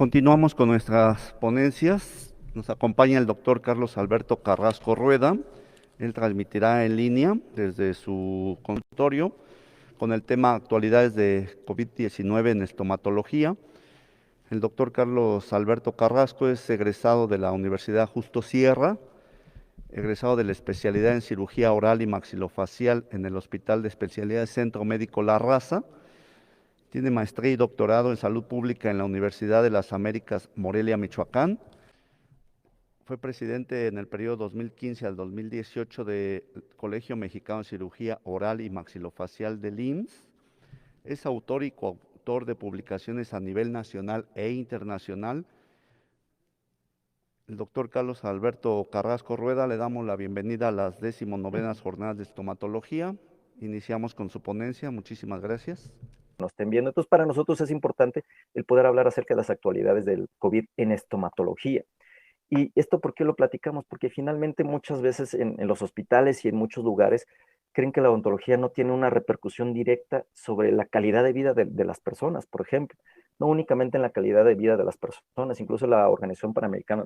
Continuamos con nuestras ponencias. Nos acompaña el doctor Carlos Alberto Carrasco Rueda. Él transmitirá en línea desde su consultorio con el tema actualidades de COVID-19 en estomatología. El doctor Carlos Alberto Carrasco es egresado de la Universidad Justo Sierra, egresado de la especialidad en cirugía oral y maxilofacial en el Hospital de Especialidades Centro Médico La Raza. Tiene maestría y doctorado en salud pública en la Universidad de las Américas Morelia, Michoacán. Fue presidente en el periodo 2015 al 2018 del Colegio Mexicano de Cirugía Oral y Maxilofacial del IMSS. Es autor y coautor de publicaciones a nivel nacional e internacional. El doctor Carlos Alberto Carrasco Rueda, le damos la bienvenida a las 19ª Jornadas de Estomatología. Iniciamos con su ponencia. Muchísimas gracias. Nos estén viendo. Entonces, para nosotros es importante el poder hablar acerca de las actualidades del COVID en estomatología. ¿Y esto por qué lo platicamos? Porque finalmente muchas veces en los hospitales y en muchos lugares creen que la odontología no tiene una repercusión directa sobre la calidad de vida de las personas, por ejemplo. No únicamente en la calidad de vida de las personas, incluso la Organización Panamericana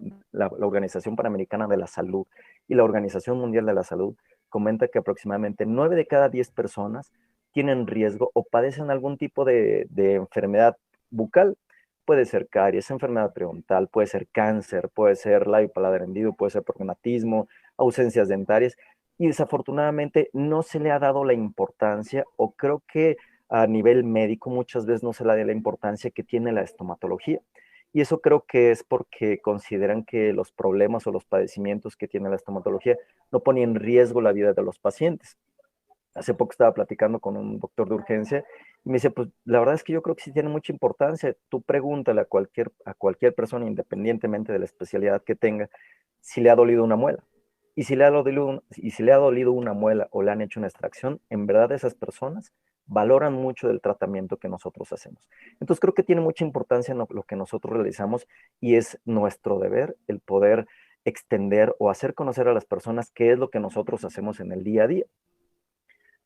de la Salud y la Organización Mundial de la Salud comenta que aproximadamente 9 de cada 10 personas tienen riesgo o padecen algún tipo de enfermedad bucal. Puede ser caries, enfermedad periodontal, puede ser cáncer, puede ser labio paladar hendido, puede ser prognatismo, ausencias dentarias, y desafortunadamente no se le ha dado la importancia, o creo que a nivel médico muchas veces no se le da la importancia que tiene la estomatología. Y eso creo que es porque consideran que los problemas o los padecimientos que tiene la estomatología no ponen en riesgo la vida de los pacientes. Hace poco estaba platicando con un doctor de urgencia y me dice, pues la verdad es que yo creo que sí tiene mucha importancia. Tú pregúntale a cualquier persona, independientemente de la especialidad que tenga, si le ha dolido una muela. Y si le ha dolido una muela o le han hecho una extracción, en verdad esas personas valoran mucho del tratamiento que nosotros hacemos. Entonces creo que tiene mucha importancia en lo que nosotros realizamos y es nuestro deber el poder extender o hacer conocer a las personas qué es lo que nosotros hacemos en el día a día.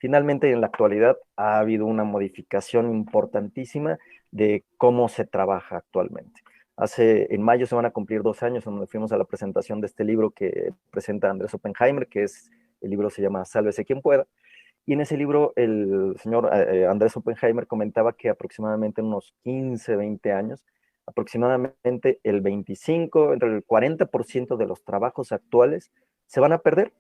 Finalmente, en la actualidad ha habido una modificación importantísima de cómo se trabaja actualmente. En mayo se van a cumplir 2 años en donde fuimos a la presentación de este libro que presenta Andrés Oppenheimer, el libro se llama Sálvese quien pueda. Y en ese libro el señor Andrés Oppenheimer comentaba que aproximadamente en unos 15, 20 años, aproximadamente el 25, entre el 40% de los trabajos actuales se van a perder.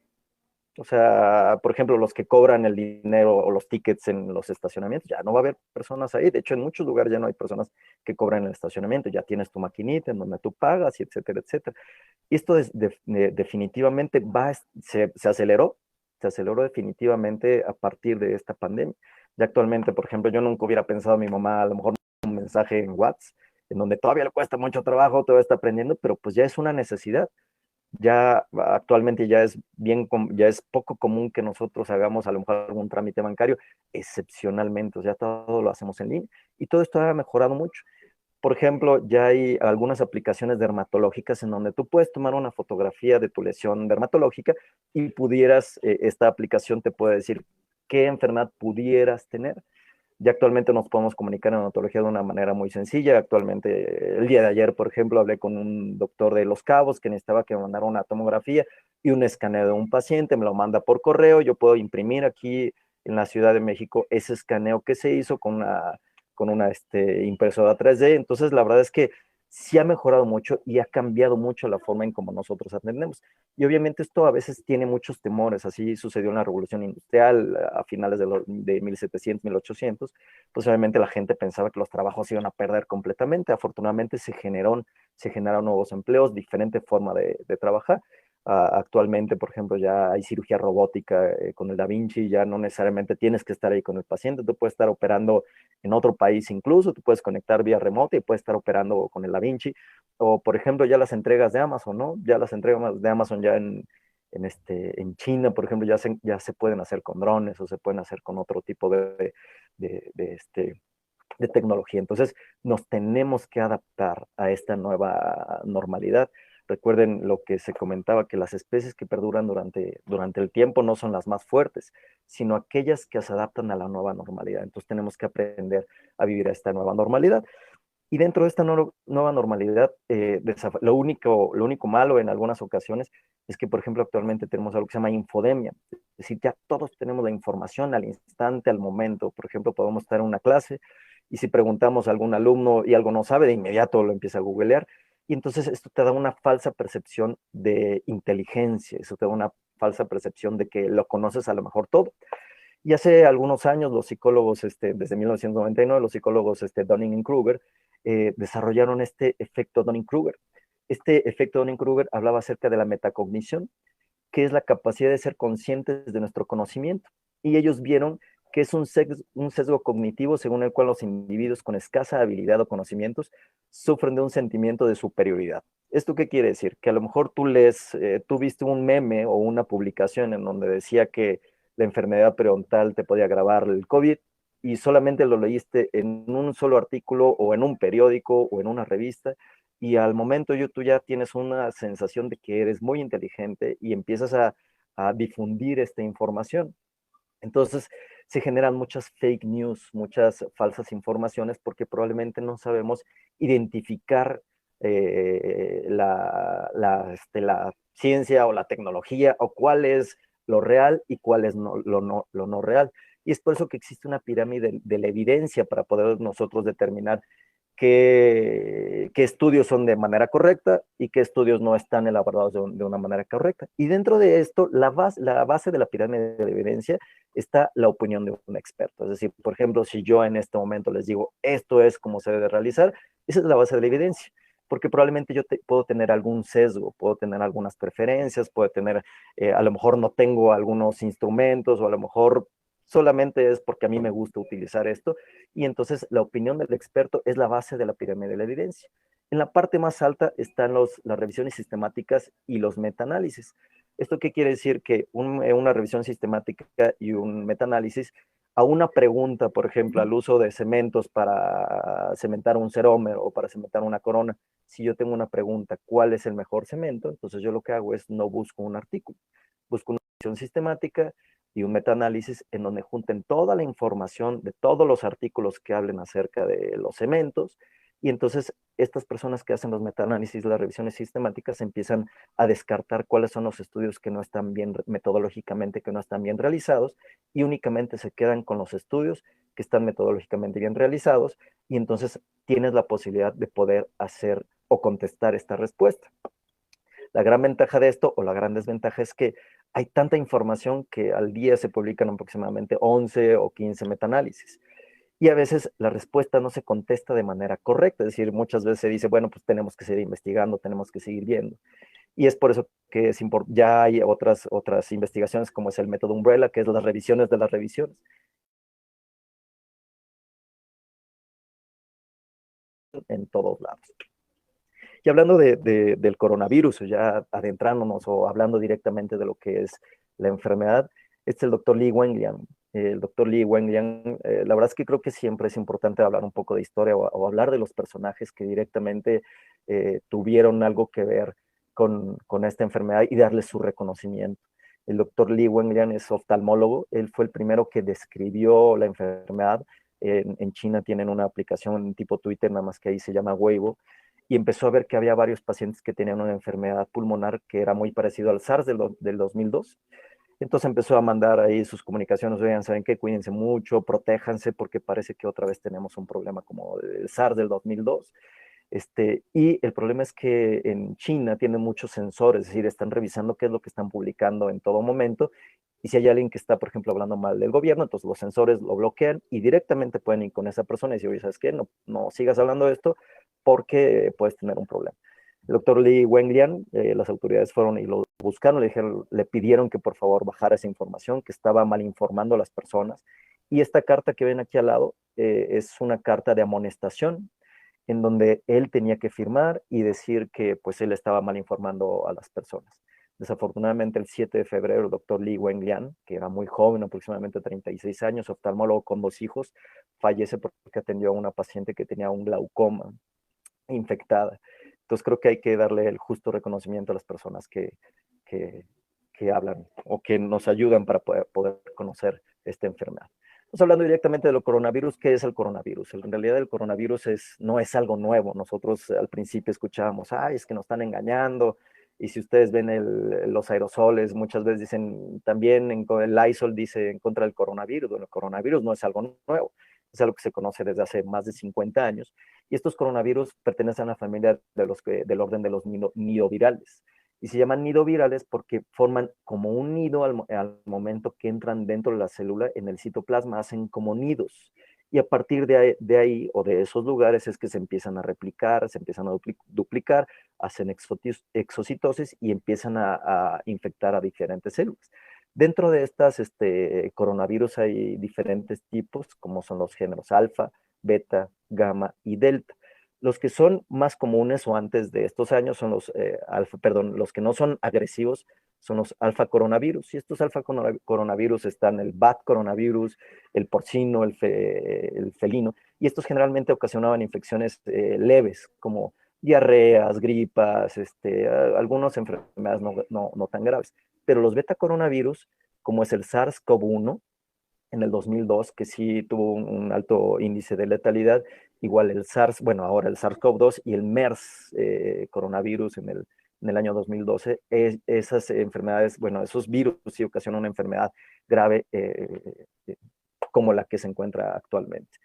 O sea, por ejemplo, los que cobran el dinero o los tickets en los estacionamientos, ya no va a haber personas ahí. De hecho, en muchos lugares ya no hay personas que cobran el estacionamiento. Ya tienes tu maquinita en donde tú pagas y etcétera, etcétera. Y esto definitivamente se aceleró definitivamente a partir de esta pandemia. Ya actualmente, por ejemplo, yo nunca hubiera pensado a mi mamá a lo mejor un mensaje en WhatsApp, en donde todavía le cuesta mucho trabajo, todavía está aprendiendo, pero pues ya es una necesidad. Ya actualmente ya es poco común que nosotros hagamos a lo mejor algún trámite bancario, excepcionalmente, o sea, todo lo hacemos en línea y todo esto ha mejorado mucho. Por ejemplo, ya hay algunas aplicaciones dermatológicas en donde tú puedes tomar una fotografía de tu lesión dermatológica y esta aplicación te puede decir qué enfermedad pudieras tener. Ya actualmente nos podemos comunicar en odontología de una manera muy sencilla. Actualmente, el día de ayer, por ejemplo, hablé con un doctor de Los Cabos que necesitaba que me mandara una tomografía y un escaneo de un paciente, me lo manda por correo, yo puedo imprimir aquí en la Ciudad de México ese escaneo que se hizo con una impresora 3D. Entonces, la verdad es que sí ha mejorado mucho y ha cambiado mucho la forma en cómo nosotros atendemos. Y obviamente esto a veces tiene muchos temores. Así sucedió en la Revolución Industrial a finales de 1700, 1800. Pues obviamente la gente pensaba que los trabajos se iban a perder completamente. Afortunadamente se generaron nuevos empleos, diferente forma de trabajar. Actualmente, por ejemplo, ya hay cirugía robótica con el Da Vinci, ya no necesariamente tienes que estar ahí con el paciente, tú puedes estar operando en otro país incluso, tú puedes conectar vía remota y puedes estar operando con el Da Vinci. O, por ejemplo, ya las entregas de Amazon, ¿no? Ya las entregas de Amazon ya en China, por ejemplo, ya se pueden hacer con drones o se pueden hacer con otro tipo de, de, este, de tecnología. Entonces, nos tenemos que adaptar a esta nueva normalidad. Recuerden lo que se comentaba, que las especies que perduran durante el tiempo no son las más fuertes, sino aquellas que se adaptan a la nueva normalidad. Entonces, tenemos que aprender a vivir a esta nueva normalidad. Y dentro de esta nueva normalidad, lo único malo en algunas ocasiones es que, por ejemplo, actualmente tenemos algo que se llama infodemia. Es decir, ya todos tenemos la información al instante, al momento. Por ejemplo, podemos estar en una clase y si preguntamos a algún alumno y algo no sabe, de inmediato lo empieza a googlear. Y entonces esto te da una falsa percepción de inteligencia, eso te da una falsa percepción de que lo conoces a lo mejor todo. Y hace algunos años los psicólogos, desde 1999, los psicólogos Dunning-Kruger desarrollaron este efecto Dunning-Kruger. Este efecto Dunning-Kruger hablaba acerca de la metacognición, que es la capacidad de ser conscientes de nuestro conocimiento. Y ellos vieron que es un sesgo cognitivo según el cual los individuos con escasa habilidad o conocimientos sufren de un sentimiento de superioridad. ¿Esto qué quiere decir? Que a lo mejor tú viste un meme o una publicación en donde decía que la enfermedad periodontal te podía agravar el COVID y solamente lo leíste en un solo artículo o en un periódico o en una revista y al momento tú ya tienes una sensación de que eres muy inteligente y empiezas a difundir esta información. Entonces se generan muchas fake news, muchas falsas informaciones porque probablemente no sabemos identificar la ciencia o la tecnología o cuál es lo real y cuál es lo no real. Y es por eso que existe una pirámide de la evidencia para poder nosotros determinar qué estudios son de manera correcta y qué estudios no están elaborados de una manera correcta. Y dentro de esto, la base de la pirámide de la evidencia está la opinión de un experto. Es decir, por ejemplo, si yo en este momento les digo, esto es como se debe realizar, esa es la base de la evidencia. Porque probablemente puedo tener algún sesgo, puedo tener algunas preferencias, puedo tener, a lo mejor no tengo algunos instrumentos o a lo mejor solamente es porque a mí me gusta utilizar esto, y entonces la opinión del experto es la base de la pirámide de la evidencia. En la parte más alta están las revisiones sistemáticas y los metaanálisis. ¿Esto qué quiere decir? Que una revisión sistemática y un metaanálisis a una pregunta, por ejemplo, al uso de cementos para cementar un cerómero o para cementar una corona, si yo tengo una pregunta, ¿cuál es el mejor cemento? Entonces yo lo que hago es no busco un artículo, busco una revisión sistemática y un metaanálisis en donde junten toda la información de todos los artículos que hablen acerca de los cementos, y entonces estas personas que hacen los metaanálisis, las revisiones sistemáticas, empiezan a descartar cuáles son los estudios que no están bien metodológicamente, que no están bien realizados, y únicamente se quedan con los estudios que están metodológicamente bien realizados, y entonces tienes la posibilidad de poder hacer o contestar esta respuesta. La gran ventaja de esto, o la gran desventaja, es que hay tanta información que al día se publican aproximadamente 11 o 15 metaanálisis. Y a veces la respuesta no se contesta de manera correcta, es decir, muchas veces se dice, bueno, pues tenemos que seguir investigando, tenemos que seguir viendo. Y es por eso que ya hay otras investigaciones como es el método Umbrella, que es las revisiones de las revisiones en todos lados. Y hablando del coronavirus, ya adentrándonos o hablando directamente de lo que es la enfermedad, es el doctor Li Wenliang. El doctor Li Wenliang, la verdad es que creo que siempre es importante hablar un poco de historia o hablar de los personajes que directamente tuvieron algo que ver con esta enfermedad y darles su reconocimiento. El doctor Li Wenliang es oftalmólogo, él fue el primero que describió la enfermedad. En China tienen una aplicación tipo Twitter, nada más que ahí se llama Weibo, y empezó a ver que había varios pacientes que tenían una enfermedad pulmonar que era muy parecido al SARS del 2002. Entonces empezó a mandar ahí sus comunicaciones, oigan, ¿saben qué? Cuídense mucho, protéjanse, porque parece que otra vez tenemos un problema como el SARS del 2002. Y el problema es que en China tienen muchos sensores, es decir, están revisando qué es lo que están publicando en todo momento, y si hay alguien que está, por ejemplo, hablando mal del gobierno, entonces los sensores lo bloquean y directamente pueden ir con esa persona y decir, oye, ¿sabes qué? No, no sigas hablando de esto porque puedes tener un problema. El doctor Li Wenliang, las autoridades fueron y lo buscaron, le pidieron que por favor bajara esa información, que estaba mal informando a las personas. Y esta carta que ven aquí al lado es una carta de amonestación en donde él tenía que firmar y decir que pues él estaba mal informando a las personas. Desafortunadamente el 7 de febrero el doctor Li Wenliang, que era muy joven, aproximadamente 36 años, oftalmólogo con 2 hijos, fallece porque atendió a una paciente que tenía un glaucoma infectada. Entonces creo que hay que darle el justo reconocimiento a las personas que, que hablan o que nos ayudan para poder conocer esta enfermedad. Pues hablando directamente de lo coronavirus, ¿qué es el coronavirus? En realidad el coronavirus no es algo nuevo. Nosotros al principio escuchábamos, ay, es que nos están engañando. Y si ustedes ven los aerosoles, muchas veces dicen también el Lysol dice en contra del coronavirus. Bueno, el coronavirus no es algo nuevo, es algo que se conoce desde hace más de 50 años. Y estos coronavirus pertenecen a la familia del orden de los nidovirales. Y se llaman nidovirales porque forman como un nido al momento que entran dentro de la célula en el citoplasma, hacen como nidos. Y a partir de ahí o de esos lugares es que se empiezan a replicar, se empiezan a duplicar, hacen exocitosis y empiezan a infectar a diferentes células. Dentro de estas coronavirus hay diferentes tipos, como son los géneros alfa, beta, gamma y delta. Los que son más comunes o antes de estos años son los que no son agresivos son los alfa coronavirus. Y estos alfa coronavirus están el bat coronavirus, el porcino, el felino. Y estos generalmente ocasionaban infecciones leves, como diarreas, gripas, algunas enfermedades no tan graves. Pero los beta coronavirus, como es el SARS-CoV-1, en el 2002, que sí tuvo un alto índice de letalidad, igual el SARS, bueno, ahora el SARS-CoV-2 y el MERS coronavirus en el año 2012, esas enfermedades, bueno, esos virus sí ocasionan una enfermedad grave como la que se encuentra actualmente.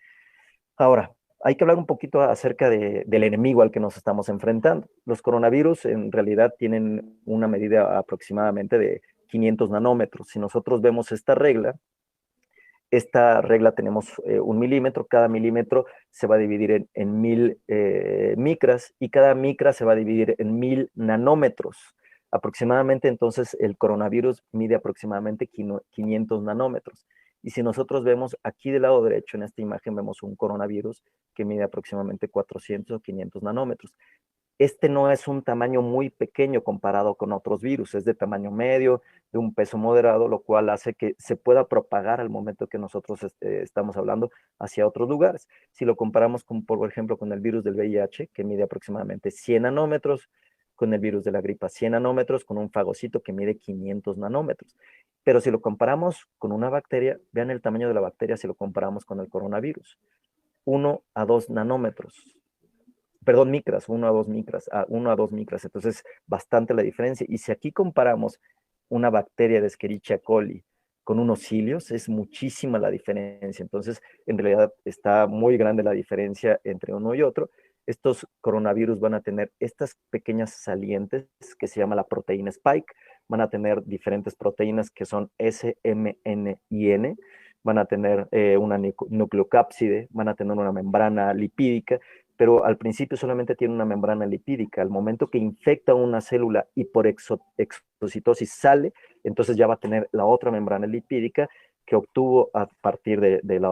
Ahora, hay que hablar un poquito acerca del enemigo al que nos estamos enfrentando. Los coronavirus en realidad tienen una medida aproximadamente de 500 nanómetros. Si nosotros vemos esta regla tenemos 1 milímetro, cada milímetro se va a dividir en 1000 micras y cada micra se va a dividir en 1000 nanómetros. Aproximadamente entonces el coronavirus mide aproximadamente 500 nanómetros. Y si nosotros vemos aquí del lado derecho en esta imagen vemos un coronavirus que mide aproximadamente 400 o 500 nanómetros. Este no es un tamaño muy pequeño comparado con otros virus, es de tamaño medio, de un peso moderado, lo cual hace que se pueda propagar al momento que nosotros estamos hablando hacia otros lugares. Si lo comparamos con, por ejemplo, con el virus del VIH, que mide aproximadamente 100 nanómetros, con el virus de la gripa 100 nanómetros, con un fagocito que mide 500 nanómetros. Pero si lo comparamos con una bacteria, vean el tamaño de la bacteria si lo comparamos con el coronavirus, 1 a 2 nanómetros, perdón, micras, 1 a 2 micras, 1 a 2 micras, entonces bastante la diferencia. Y si aquí comparamos una bacteria de Escherichia coli con unos cilios, es muchísima la diferencia. Entonces, en realidad está muy grande la diferencia entre uno y otro. Estos coronavirus van a tener estas pequeñas salientes que se llama la proteína spike, van a tener diferentes proteínas que son S, M, N y N, van a tener una nucleocápside, van a tener una membrana lipídica, pero al principio solamente tiene una membrana lipídica. Al momento que infecta una célula y por exocitosis sale, entonces ya va a tener la otra membrana lipídica que obtuvo a partir de la...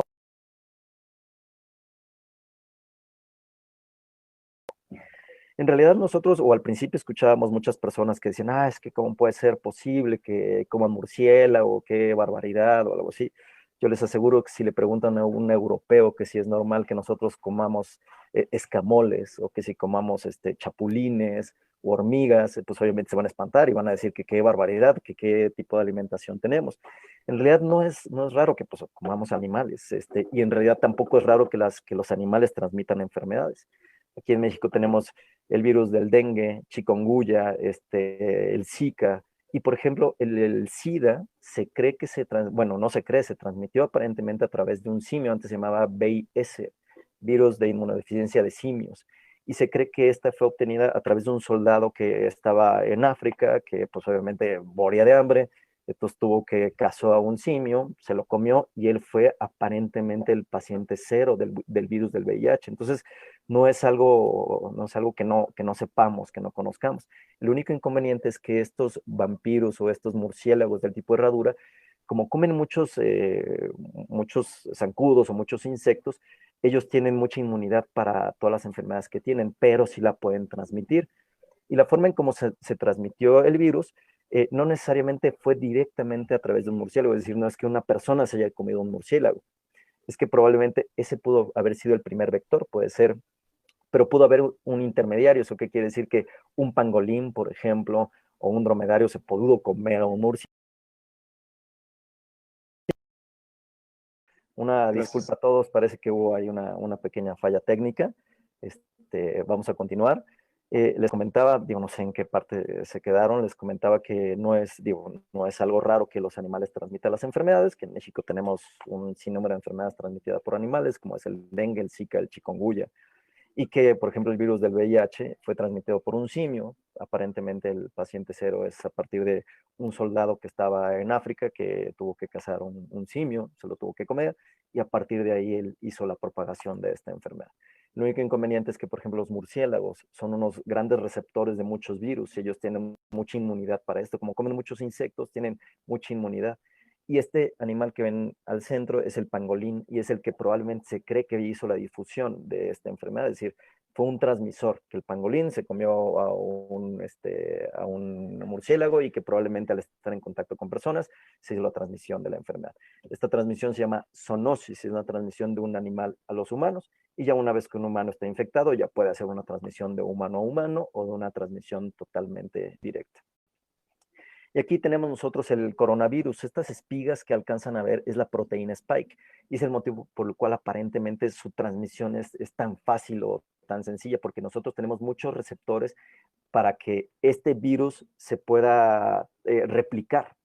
En realidad nosotros, o al principio escuchábamos muchas personas que decían, es que cómo puede ser posible que coman murciélago, qué barbaridad, o algo así. Yo les aseguro que si le preguntan a un europeo que si es normal que nosotros comamos escamoles, o que si comamos chapulines o hormigas, pues obviamente se van a espantar y van a decir que qué barbaridad, que qué tipo de alimentación tenemos. En realidad no es raro que pues, comamos animales, y en realidad tampoco es raro que los animales transmitan enfermedades. Aquí en México tenemos el virus del dengue, chikungunya, el Zika. Y por ejemplo, el SIDA se cree que bueno, no se cree, se transmitió aparentemente a través de un simio, antes se llamaba VIS, virus de inmunodeficiencia de simios. Y se cree que esta fue obtenida a través de un soldado que estaba en África, que pues obviamente moría de hambre, entonces tuvo que cazó a un simio, se lo comió y él fue aparentemente el paciente cero del virus del VIH. Entonces, no es algo que no sepamos, que no conozcamos. El único inconveniente es que estos vampiros o estos murciélagos del tipo herradura, como comen muchos zancudos o muchos insectos, ellos tienen mucha inmunidad para todas las enfermedades que tienen, pero sí la pueden transmitir. Y la forma en cómo se transmitió el virus no necesariamente fue directamente a través de un murciélago, es decir, no es que una persona se haya comido un murciélago, es que probablemente ese pudo haber sido el primer vector, puede ser, pero pudo haber un intermediario. ¿Eso qué quiere decir? Que un pangolín, por ejemplo, o un dromedario se pudo comer a un murciélago. Una Gracias. disculpa a todos, parece que hubo ahí una pequeña falla técnica. Vamos a continuar. Les comentaba, digo, no sé en qué parte se quedaron, les comentaba que no es, digo, no es algo raro que los animales transmitan las enfermedades, que en México tenemos un sinnúmero de enfermedades transmitidas por animales, como es el dengue, el zika, el chikungunya, y que, por ejemplo, el virus del VIH fue transmitido por un simio. Aparentemente el paciente cero es a partir de un soldado que estaba en África, que tuvo que cazar un simio, se lo tuvo que comer, y a partir de ahí él hizo la propagación de esta enfermedad. Lo único inconveniente es que, por ejemplo, los murciélagos son unos grandes receptores de muchos virus, y ellos tienen mucha inmunidad para esto. Como comen muchos insectos, tienen mucha inmunidad. Y este animal que ven al centro es el pangolín, y es el que probablemente se cree que hizo la difusión de esta enfermedad. Es decir, fue un transmisor, que el pangolín se comió a un murciélago, y que probablemente al estar en contacto con personas se hizo la transmisión de la enfermedad. Esta transmisión se llama zoonosis, es una transmisión de un animal a los humanos, y ya una vez que un humano está infectado, ya puede hacer una transmisión de humano a humano o de una transmisión totalmente directa. Y aquí tenemos nosotros el coronavirus. Estas espigas que alcanzan a ver es la proteína Spike, y es el motivo por el cual aparentemente su transmisión es tan fácil o tan sencilla, porque nosotros tenemos muchos receptores para que este virus se pueda replicar.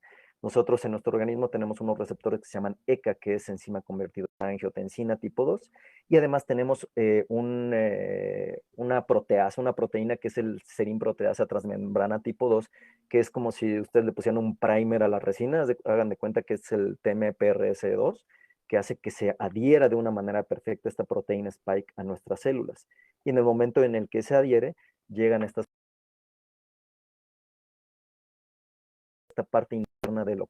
Nosotros en nuestro organismo tenemos unos receptores que se llaman ECA, que es enzima convertida a angiotensina tipo 2, y además tenemos una proteasa, una proteína que es el serin proteasa transmembrana tipo 2, que es como si ustedes le pusieran un primer a la resina. Hagan de cuenta que es el TMPRS2, que hace que se adhiera de una manera perfecta esta proteína Spike a nuestras células. Y en el momento en el que se adhiere, llegan esta parte interna de lo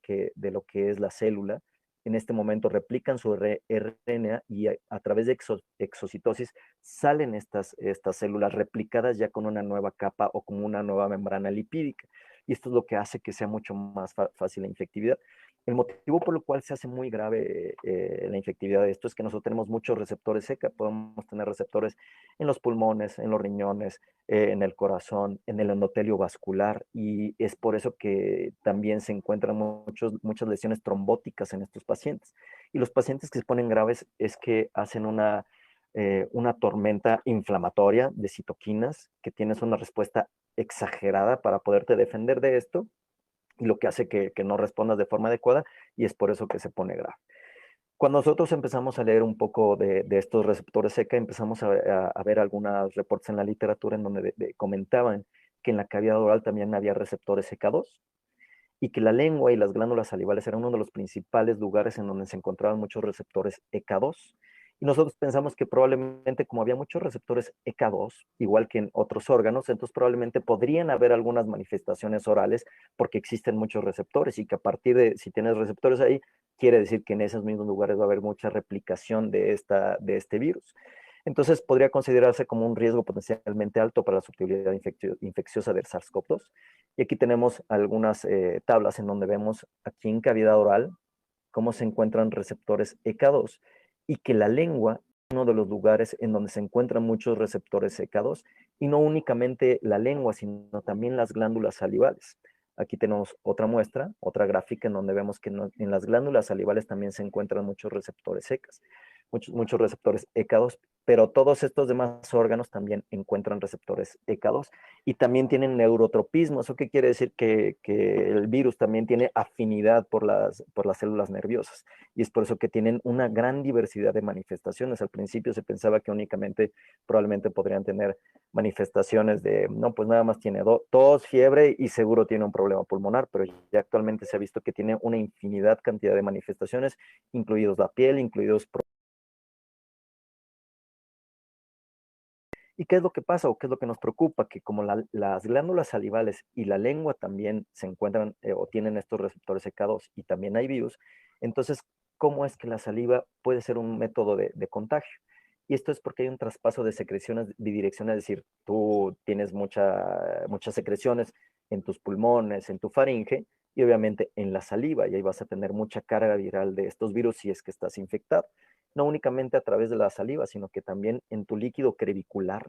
que es la célula. En este momento replican su RNA, y a través de exocitosis salen estas células replicadas ya con una nueva capa o como una nueva membrana lipídica. Y esto es lo que hace que sea mucho más fácil la infectividad. El motivo por el cual se hace muy grave la infectividad de esto es que nosotros tenemos muchos receptores SECA. Podemos tener receptores en los pulmones, en los riñones, en el corazón, en el endotelio vascular, y es por eso que también se encuentran muchas lesiones trombóticas en estos pacientes. Y los pacientes que se ponen graves es que hacen una tormenta inflamatoria de citoquinas, que tienes una respuesta exagerada para poderte defender de esto, y lo que hace que no respondas de forma adecuada, y es por eso que se pone grave. Cuando nosotros empezamos a leer un poco de estos receptores SECA, empezamos a ver algunos reportes en la literatura en donde comentaban que en la cavidad oral también había receptores SECA2, y que la lengua y las glándulas salivales eran uno de los principales lugares en donde se encontraban muchos receptores ECA2. Y nosotros pensamos que probablemente, como había muchos receptores ECA2, igual que en otros órganos, entonces probablemente podrían haber algunas manifestaciones orales, porque existen muchos receptores, y que a partir de, si tienes receptores ahí, quiere decir que en esos mismos lugares va a haber mucha replicación de este virus. Entonces podría considerarse como un riesgo potencialmente alto para la susceptibilidad infecciosa del SARS-CoV-2. Y aquí tenemos algunas tablas en donde vemos aquí en cavidad oral cómo se encuentran receptores ECA2, y que la lengua es uno de los lugares en donde se encuentran muchos receptores ECA2, y no únicamente la lengua, sino también las glándulas salivales. Aquí tenemos otra muestra, otra gráfica, en donde vemos que en las glándulas salivales también se encuentran muchos receptores ECAs, muchos receptores ECA2, pero todos estos demás órganos también encuentran receptores ECA2, y también tienen neurotropismo. ¿Eso qué quiere decir? Que el virus también tiene afinidad por las células nerviosas, y es por eso que tienen una gran diversidad de manifestaciones. Al principio se pensaba que únicamente probablemente podrían tener manifestaciones de, no, pues nada más tiene tos, fiebre, y seguro tiene un problema pulmonar, pero ya actualmente se ha visto que tiene una infinidad cantidad de manifestaciones, incluidos la piel, incluidos. ¿Y qué es lo que pasa o qué es lo que nos preocupa? Que como las glándulas salivales y la lengua también se encuentran o tienen estos receptores ECA2, y también hay virus, entonces, ¿cómo es que la saliva puede ser un método de contagio? Y esto es porque hay un traspaso de secreciones bidireccionales. Es decir, tú tienes muchas secreciones en tus pulmones, en tu faringe, y obviamente en la saliva, y ahí vas a tener mucha carga viral de estos virus si es que estás infectado. No únicamente a través de la saliva, sino que también en tu líquido crevicular,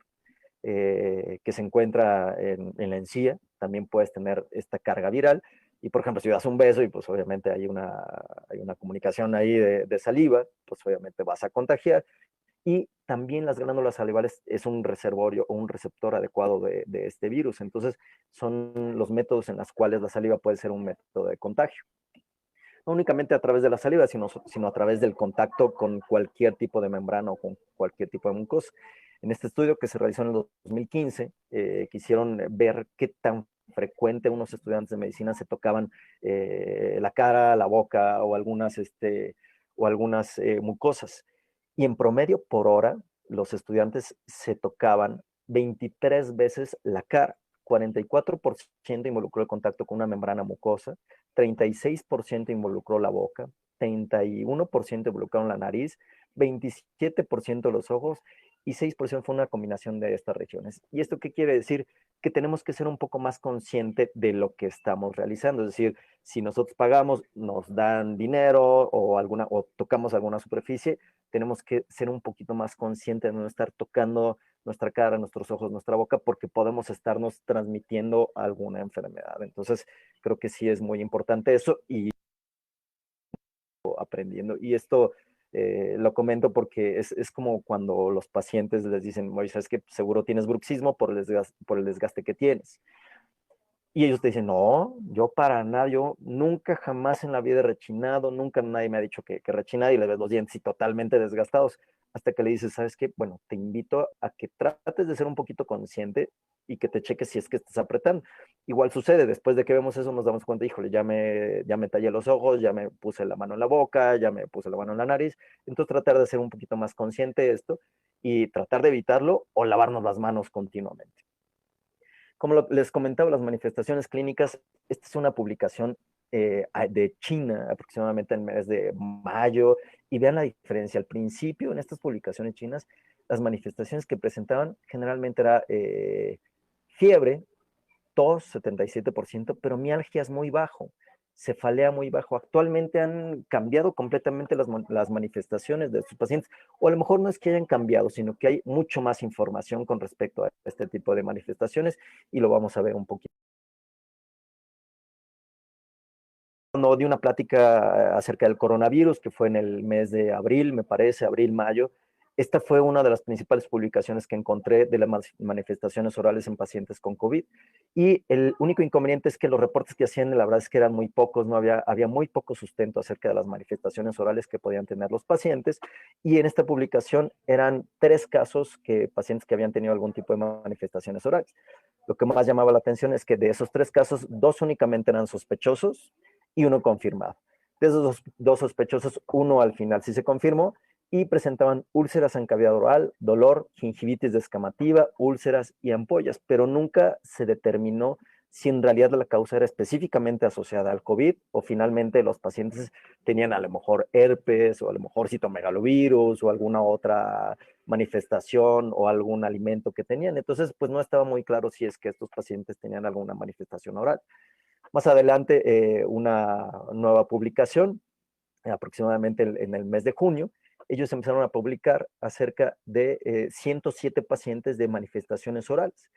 que se encuentra en la encía, también puedes tener esta carga viral, Y por ejemplo, si das un beso y pues obviamente hay una comunicación ahí de saliva, pues obviamente vas a contagiar. Y también las glándulas salivales es un reservorio o un receptor adecuado de este virus. Entonces, son los métodos en los cuales la saliva puede ser un método de contagio. No únicamente a través de la saliva, sino a través del contacto con cualquier tipo de membrana o con cualquier tipo de mucosa. En este estudio que se realizó en el 2015, quisieron ver qué tan frecuente unos estudiantes de medicina se tocaban la cara, la boca o algunas mucosas. Y en promedio por hora, los estudiantes se tocaban 23 veces la cara. 44% involucró el contacto con una membrana mucosa, 36% involucró la boca, 31% involucraron la nariz, 27% los ojos y 6% fue una combinación de estas regiones. ¿Y esto qué quiere decir? Que tenemos que ser un poco más conscientes de lo que estamos realizando. Es decir, si nosotros pagamos, nos dan dinero o tocamos alguna superficie, tenemos que ser un poquito más conscientes de no estar tocando nuestra cara, nuestros ojos, nuestra boca, porque podemos estarnos transmitiendo alguna enfermedad. Entonces, creo que sí es muy importante eso y aprendiendo. Y esto lo comento porque es como cuando los pacientes les dicen, oye, sabes que seguro tienes bruxismo por el desgaste que tienes. Y ellos te dicen, no, yo para nada, yo nunca jamás en la vida he rechinado, nunca nadie me ha dicho que rechina y le ves los dientes y totalmente desgastados, hasta que le dices, ¿sabes qué? Bueno, te invito a que trates de ser un poquito consciente y que te cheques si es que estás apretando. Igual sucede, después de que vemos eso nos damos cuenta, híjole, ya me tallé los ojos, ya me puse la mano en la boca, ya me puse la mano en la nariz, entonces tratar de ser un poquito más consciente de esto y tratar de evitarlo o lavarnos las manos continuamente. Como les comentaba, las manifestaciones clínicas, esta es una publicación de China, aproximadamente en el mes de mayo, y vean la diferencia. Al principio, en estas publicaciones chinas, las manifestaciones que presentaban generalmente era fiebre, tos, 77%, pero mialgia es muy bajo, cefalea muy bajo. Actualmente han cambiado completamente las manifestaciones de sus pacientes, o a lo mejor no es que hayan cambiado, sino que hay mucho más información con respecto a este tipo de manifestaciones y lo vamos a ver un poquito. No, di una plática acerca del coronavirus, que fue en el mes de abril, me parece, abril-mayo. Esta fue una de las principales publicaciones que encontré de las manifestaciones orales en pacientes con COVID. Y el único inconveniente es que los reportes que hacían, la verdad es que eran muy pocos, no había muy poco sustento acerca de las manifestaciones orales que podían tener los pacientes. Y en esta publicación eran 3 casos pacientes que habían tenido algún tipo de manifestaciones orales. Lo que más llamaba la atención es que de esos 3 casos, 2 únicamente eran sospechosos y uno confirmado. De esos dos sospechosos, uno al final sí se confirmó y presentaban úlceras en cavidad oral, dolor, gingivitis descamativa, úlceras y ampollas, pero nunca se determinó si en realidad la causa era específicamente asociada al COVID o finalmente los pacientes tenían a lo mejor herpes o a lo mejor citomegalovirus o alguna otra manifestación o algún alimento que tenían. Entonces, pues no estaba muy claro si es que estos pacientes tenían alguna manifestación oral. Más adelante, una nueva publicación, aproximadamente en el mes de junio, ellos empezaron a publicar acerca de 107 pacientes de manifestaciones orales,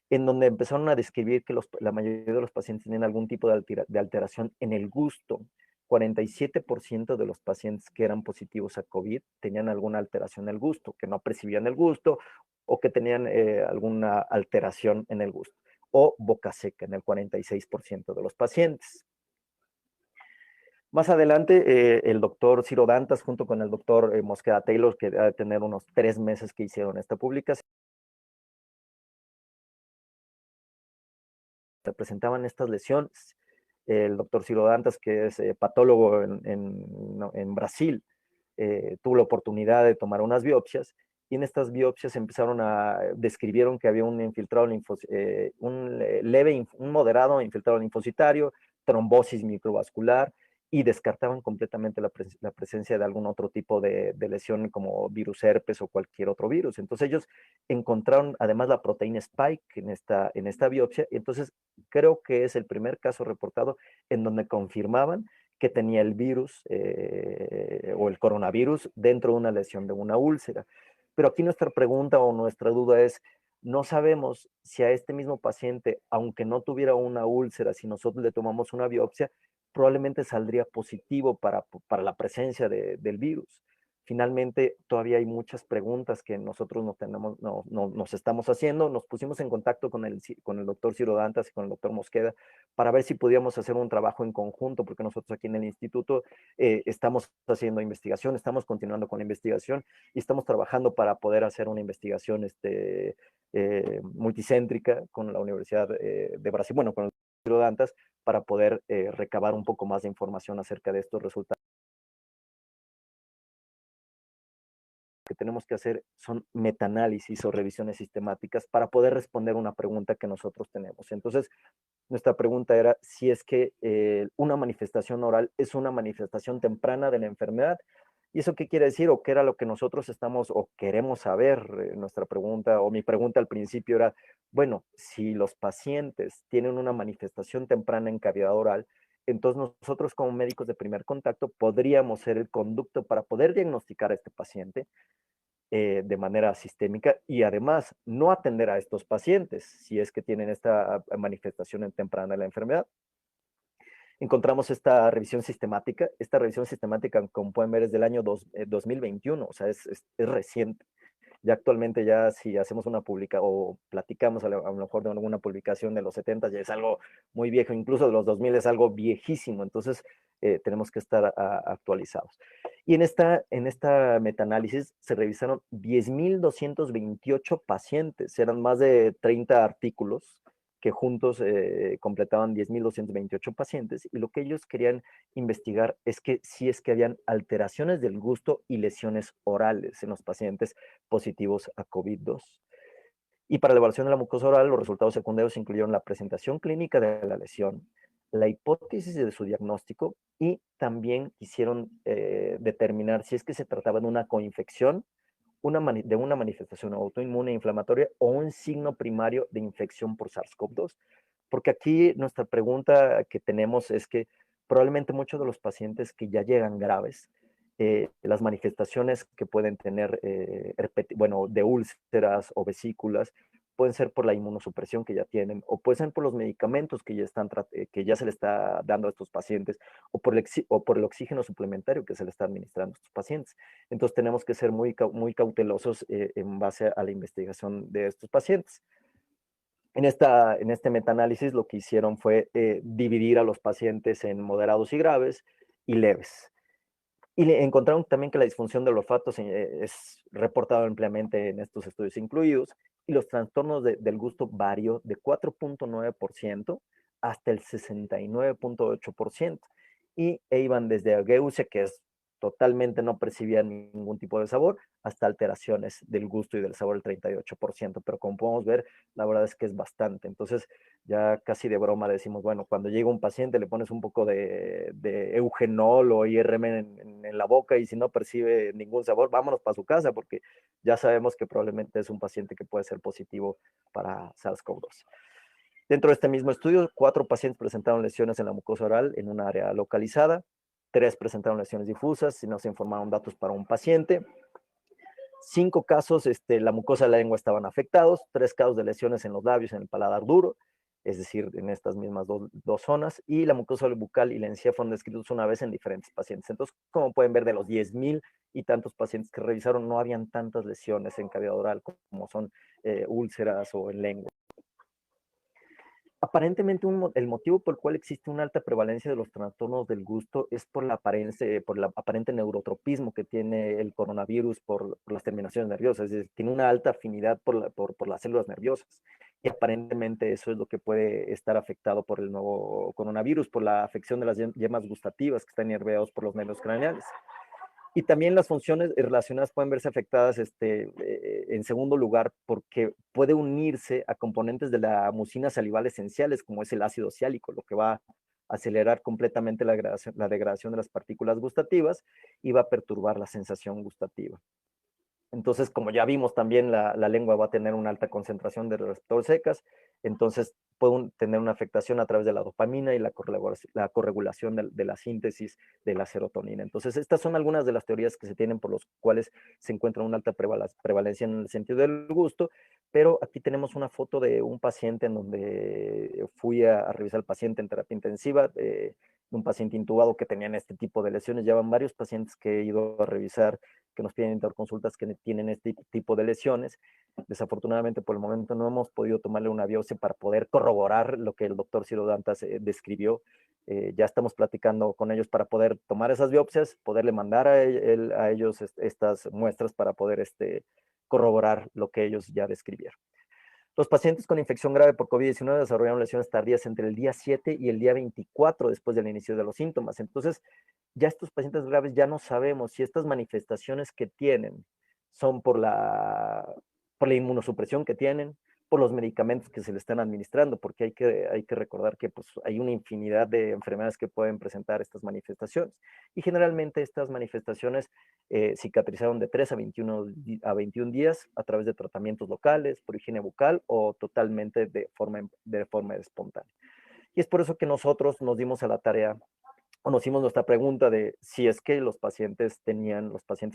en donde empezaron a describir que la mayoría de los pacientes tenían algún tipo de alteración en el gusto. 47% de los pacientes que eran positivos a COVID tenían alguna alteración en el gusto, que no percibían el gusto o que tenían alguna alteración en el gusto, o boca seca en el 46% de los pacientes. Más adelante, el doctor Ciro Dantas, junto con el doctor Mosqueda Taylor, que debe tener unos 3 meses que hicieron esta publicación, se presentaban estas lesiones. El doctor Ciro Dantas, que es patólogo en Brasil, tuvo la oportunidad de tomar unas biopsias y en estas biopsias describieron que había un infiltrado, un moderado infiltrado linfocitario, trombosis microvascular y descartaban completamente la presencia de algún otro tipo de lesión como virus herpes o cualquier otro virus. Entonces ellos encontraron además la proteína Spike en esta biopsia y entonces creo que es el primer caso reportado en donde confirmaban que tenía el virus o el coronavirus dentro de una lesión de una úlcera. Pero aquí nuestra pregunta o nuestra duda es, No sabemos si a este mismo paciente, aunque no tuviera una úlcera, si nosotros le tomamos una biopsia, probablemente saldría positivo para la presencia del virus. Finalmente, todavía hay muchas preguntas que nosotros nos estamos haciendo. Nos pusimos en contacto con el doctor Ciro Dantas y con el doctor Mosqueda para ver si podíamos hacer un trabajo en conjunto, porque nosotros aquí en el instituto estamos haciendo investigación, estamos continuando con la investigación y estamos trabajando para poder hacer una investigación multicéntrica con la Universidad de Brasil, bueno, con el Ciro Dantas, para poder recabar un poco más de información acerca de estos resultados. Que tenemos que hacer son metaanálisis o revisiones sistemáticas para poder responder una pregunta que nosotros tenemos. Entonces, nuestra pregunta era si es que una manifestación oral es una manifestación temprana de la enfermedad. ¿Y eso qué quiere decir? ¿O qué era lo que nosotros estamos o queremos saber? Nuestra pregunta, o mi pregunta al principio era, bueno, si los pacientes tienen una manifestación temprana en cavidad oral, entonces nosotros como médicos de primer contacto podríamos ser el conducto para poder diagnosticar a este paciente de manera sistémica y además no atender a estos pacientes si es que tienen esta manifestación en temprana de la enfermedad. Encontramos esta revisión sistemática. Esta revisión sistemática, como pueden ver, es del año 2021, o sea, es reciente. Ya actualmente, ya si hacemos una o platicamos a lo mejor de alguna publicación de los 70, ya es algo muy viejo, incluso de los 2000 es algo viejísimo, entonces tenemos que estar actualizados. Y en esta metaanálisis se revisaron 10.228 pacientes, eran más de 30 artículos que juntos completaban 10.228 pacientes, y lo que ellos querían investigar es que si es que habían alteraciones del gusto y lesiones orales en los pacientes positivos a COVID-2. Y para la evaluación de la mucosa oral, los resultados secundarios incluyeron la presentación clínica de la lesión, la hipótesis de su diagnóstico, y también quisieron determinar si es que se trataba de una coinfección, de una manifestación autoinmune inflamatoria o un signo primario de infección por SARS-CoV-2. Porque aquí nuestra pregunta que tenemos es que probablemente muchos de los pacientes que ya llegan graves, las manifestaciones que pueden tener, bueno, de úlceras o vesículas, pueden ser por la inmunosupresión que ya tienen, o pueden ser por los medicamentos que ya se le está dando a estos pacientes, o por el oxígeno suplementario que se le está administrando a estos pacientes. Entonces tenemos que ser muy cautelosos en base a la investigación de estos pacientes. En este metaanálisis lo que hicieron fue dividir a los pacientes en moderados y graves y leves. Y encontraron también que la disfunción del olfato es reportada ampliamente en estos estudios incluidos, y los trastornos del gusto varió de 4.9% hasta el 69.8%. E iban desde ageusia, que es totalmente no percibía ningún tipo de sabor, hasta alteraciones del gusto y del sabor el 38%. Pero como podemos ver, la verdad es que es bastante. Entonces, ya casi de broma decimos, bueno, cuando llega un paciente le pones un poco de eugenol o IRM en la boca, y si no percibe ningún sabor, vámonos para su casa, porque ya sabemos que probablemente es un paciente que puede ser positivo para SARS-CoV-2. Dentro de este mismo estudio, 4 pacientes presentaron lesiones en la mucosa oral en un área localizada, 3 presentaron lesiones difusas y no se informaron datos para un paciente. 5 casos, la mucosa de la lengua estaban afectados, 3 casos de lesiones en los labios, en el paladar duro, es decir, en estas mismas dos zonas, y la mucosa bucal y la encía fueron descritos una vez en diferentes pacientes. Entonces, como pueden ver, de los 10.000 y tantos pacientes que revisaron, no habían tantas lesiones en cavidad oral como son úlceras o en lengua. Aparentemente el motivo por el cual existe una alta prevalencia de los trastornos del gusto es por el aparente neurotropismo que tiene el coronavirus por las terminaciones nerviosas, es decir, tiene una alta afinidad por las células nerviosas, y aparentemente eso es lo que puede estar afectado por el nuevo coronavirus, por la afección de las yemas gustativas que están nerviados por los nervios craneales. Y también las funciones relacionadas pueden verse afectadas en segundo lugar, porque puede unirse a componentes de la mucina salival esenciales, como es el ácido ciálico, lo que va a acelerar completamente la degradación de las partículas gustativas y va a perturbar la sensación gustativa. Entonces, como ya vimos también, la lengua va a tener una alta concentración de receptores secas, entonces pueden tener una afectación a través de la dopamina y la corregulación de la síntesis de la serotonina. Entonces, estas son algunas de las teorías que se tienen por las cuales se encuentra una alta prevalencia en el sentido del gusto, pero aquí tenemos una foto de un paciente en donde fui a revisar al paciente en terapia intensiva, un paciente intubado que tenían este tipo de lesiones. Ya van varios pacientes que he ido a revisar que nos piden interconsultas que tienen este tipo de lesiones. Desafortunadamente, por el momento no hemos podido tomarle una biopsia para poder corroborar lo que el doctor Ciro Dantas describió. Ya estamos platicando con ellos para poder tomar esas biopsias, poderle mandar a ellos estas muestras para poder corroborar lo que ellos ya describieron. Los pacientes con infección grave por COVID-19 desarrollaron lesiones tardías entre el día 7 y el día 24 después del inicio de los síntomas. Entonces, ya estos pacientes graves ya no sabemos si estas manifestaciones que tienen son por la inmunosupresión que tienen, por los medicamentos que se le están administrando, porque hay que recordar que pues, hay una infinidad de enfermedades que pueden presentar estas manifestaciones. Y generalmente estas manifestaciones cicatrizaron de 3 a 21 días a través de tratamientos locales, por higiene bucal o totalmente de forma espontánea. Y es por eso que nosotros nos dimos a la tarea o nos hicimos nuestra pregunta de si es que los pacientes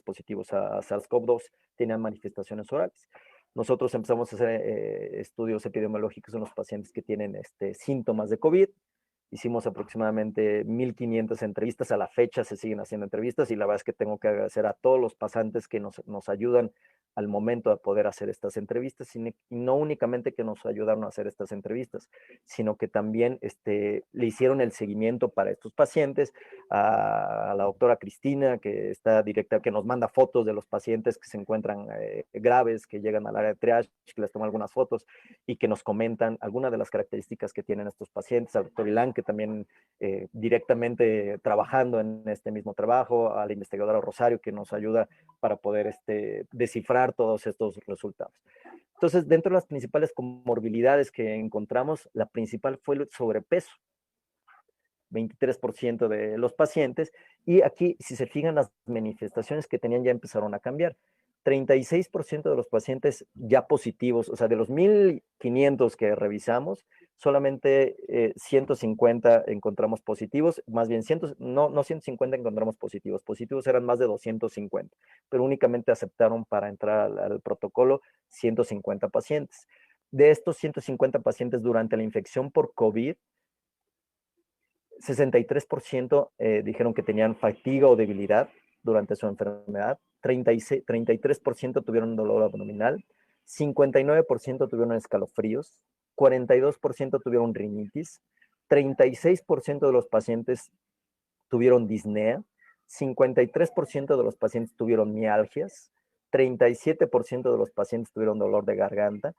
positivos a SARS-CoV-2 tenían manifestaciones orales. Nosotros empezamos a hacer estudios epidemiológicos en los pacientes que tienen síntomas de COVID. Hicimos aproximadamente 1,500 entrevistas. A la fecha se siguen haciendo entrevistas y la verdad es que tengo que agradecer a todos los pasantes que nos ayudan al momento de poder hacer estas entrevistas, y no únicamente que nos ayudaron a hacer estas entrevistas, sino que también le hicieron el seguimiento para estos pacientes a la doctora Cristina, que está directa, que nos manda fotos de los pacientes que se encuentran graves, que llegan al área de triage, que les toma algunas fotos y que nos comentan algunas de las características que tienen estos pacientes, al doctor Ilan, que también directamente trabajando en este mismo trabajo, a la investigadora Rosario, que nos ayuda para poder descifrar todos estos resultados. Entonces, dentro de las principales comorbilidades que encontramos, la principal fue el sobrepeso, 23% de los pacientes, y aquí, si se fijan, las manifestaciones que tenían ya empezaron a cambiar. 36% de los pacientes ya positivos, o sea, de los 1,500 que revisamos, solamente 150 encontramos positivos, más bien no 150 encontramos positivos, positivos eran más de 250, pero únicamente aceptaron para entrar al protocolo 150 pacientes. De estos 150 pacientes durante la infección por COVID, 63% dijeron que tenían fatiga o debilidad durante su enfermedad, 33% tuvieron dolor abdominal, 59% tuvieron escalofríos, 42% tuvieron rinitis, 36% de los pacientes tuvieron disnea, 53% de los pacientes tuvieron mialgias, 37% de los pacientes tuvieron dolor de garganta,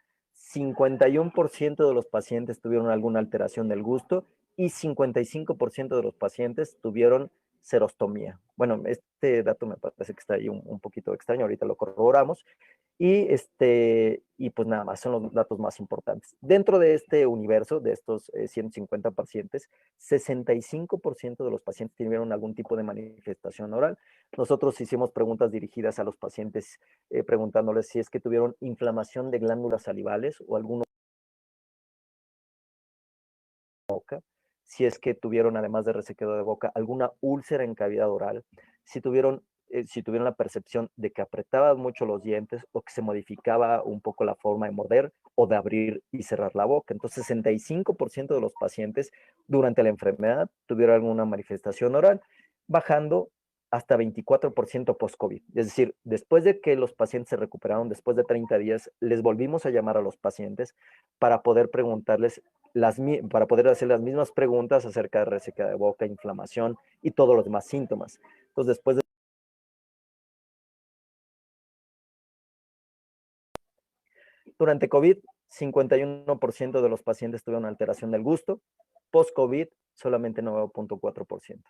51% de los pacientes tuvieron alguna alteración del gusto y 55% de los pacientes tuvieron serostomía. Bueno, este dato me parece que está ahí un poquito extraño, ahorita lo corroboramos. Y pues nada más, son los datos más importantes. Dentro de este universo, de estos 150 pacientes, 65% de los pacientes tuvieron algún tipo de manifestación oral. Nosotros hicimos preguntas dirigidas a los pacientes preguntándoles si es que tuvieron inflamación de glándulas salivales o alguno boca, si es que tuvieron, además de resequedad de boca, alguna úlcera en cavidad oral, si tuvieron la percepción de que apretaban mucho los dientes o que se modificaba un poco la forma de morder o de abrir y cerrar la boca. Entonces, 65% de los pacientes durante la enfermedad tuvieron alguna manifestación oral, bajando hasta 24% post-COVID. Es decir, después de que los pacientes se recuperaron, después de 30 días, les volvimos a llamar a los pacientes para poder preguntarles para poder hacer las mismas preguntas acerca de resequedad de boca, inflamación y todos los demás síntomas. Entonces, después de durante COVID, 51% de los pacientes tuvieron alteración del gusto, post-COVID, solamente 9.4%.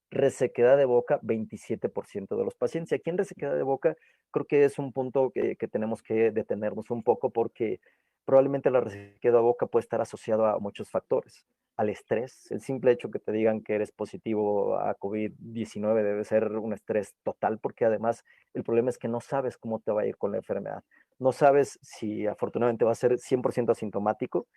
Resequedad de boca, 27% de los pacientes. Y aquí en resequedad de boca, creo que es un punto que tenemos que detenernos un poco porque probablemente la resequedad de boca puede estar asociada a muchos factores. al estrés. El simple hecho que te digan que eres positivo a COVID-19 debe ser un estrés total, porque además el problema es que no sabes cómo te va a ir con la enfermedad. No sabes si afortunadamente va a ser 100% asintomático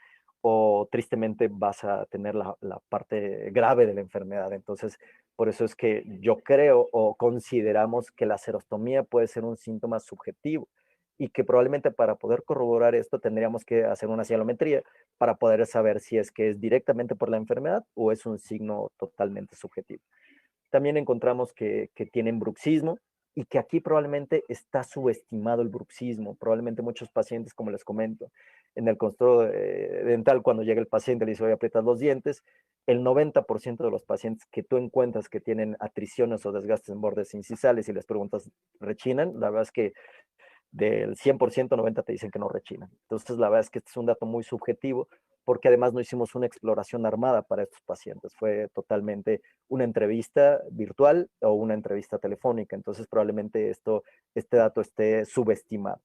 o tristemente vas a tener la parte grave de la enfermedad. Entonces, por eso es que yo creo o consideramos que la serostomía puede ser un síntoma subjetivo y que probablemente para poder corroborar esto tendríamos que hacer una cielometría para poder saber si es que es directamente por la enfermedad o es un signo totalmente subjetivo. También encontramos que tienen bruxismo y que aquí probablemente está subestimado el bruxismo. Probablemente muchos pacientes, como les comento, en el consultorio dental, cuando llega el paciente le dice, oye, aprietas los dientes, el 90% de los pacientes que tú encuentras que tienen atriciones o desgastes en bordes incisales y les preguntas, ¿rechinan? La verdad es que del 100%, 90 te dicen que no rechinan. Entonces, la verdad es que este es un dato muy subjetivo, porque además no hicimos una exploración armada para estos pacientes. Fue totalmente una entrevista virtual o una entrevista telefónica. Entonces, probablemente este dato esté subestimado.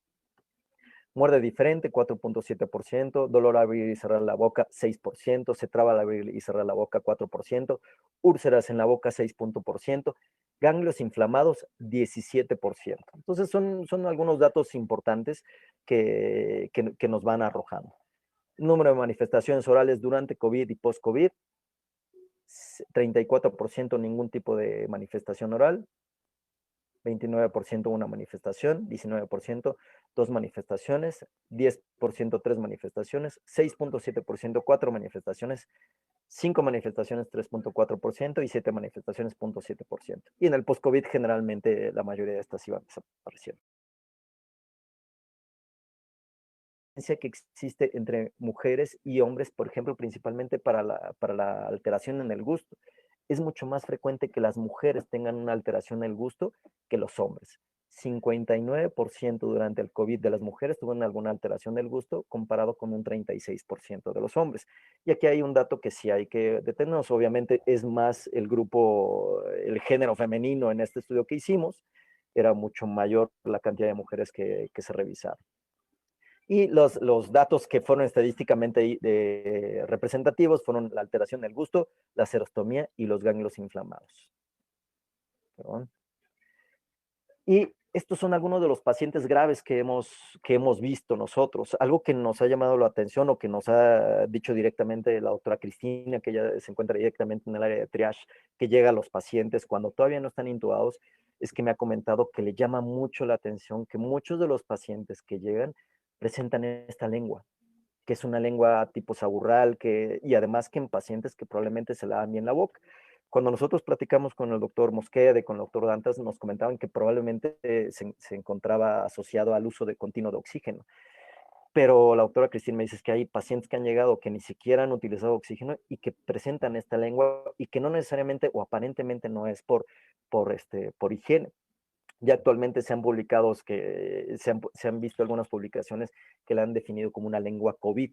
Muerde diferente, 4.7%, dolor al abrir y cerrar la boca, 6%, se traba al abrir y cerrar la boca, 4%, úlceras en la boca, 6%, ganglios inflamados, 17%. Entonces son algunos datos importantes que nos van arrojando. Número de manifestaciones orales durante COVID y post-COVID, 34% ningún tipo de manifestación oral, 29% una manifestación, 19% dos manifestaciones, 10% tres manifestaciones, 6.7% cuatro manifestaciones, 5 manifestaciones 3.4% y 7 manifestaciones 0.7%. Y en el post-COVID generalmente la mayoría de estas iban desapareciendo. La diferencia que existe entre mujeres y hombres, por ejemplo, principalmente para la alteración en el gusto. Es mucho más frecuente que las mujeres tengan una alteración en el gusto que los hombres. 59% durante el COVID de las mujeres tuvieron alguna alteración del gusto comparado con un 36% de los hombres. Y aquí hay un dato que sí hay que detenernos. Obviamente es más el grupo, el género femenino en este estudio que hicimos. Era mucho mayor la cantidad de mujeres que se revisaron. Y los datos que fueron estadísticamente representativos fueron la alteración del gusto, la serostomía y los ganglios inflamados. Perdón. Y estos son algunos de los pacientes graves que hemos visto nosotros. Algo que nos ha llamado la atención o que nos ha dicho directamente la doctora Cristina, que ella se encuentra directamente en el área de triage, que llega a los pacientes cuando todavía no están intubados, es que me ha comentado que le llama mucho la atención que muchos de los pacientes que llegan presentan esta lengua, que es una lengua tipo saburral, y además que en pacientes que probablemente se lavan bien la boca. Cuando nosotros platicamos con el doctor Mosqueda, con el doctor Dantas, nos comentaban que probablemente se encontraba asociado al uso de continuo de oxígeno. Pero la doctora Cristina me dice que hay pacientes que han llegado que ni siquiera han utilizado oxígeno y que presentan esta lengua y que no necesariamente o aparentemente no es por higiene. Ya actualmente se han publicado, se han visto algunas publicaciones que la han definido como una lengua COVID.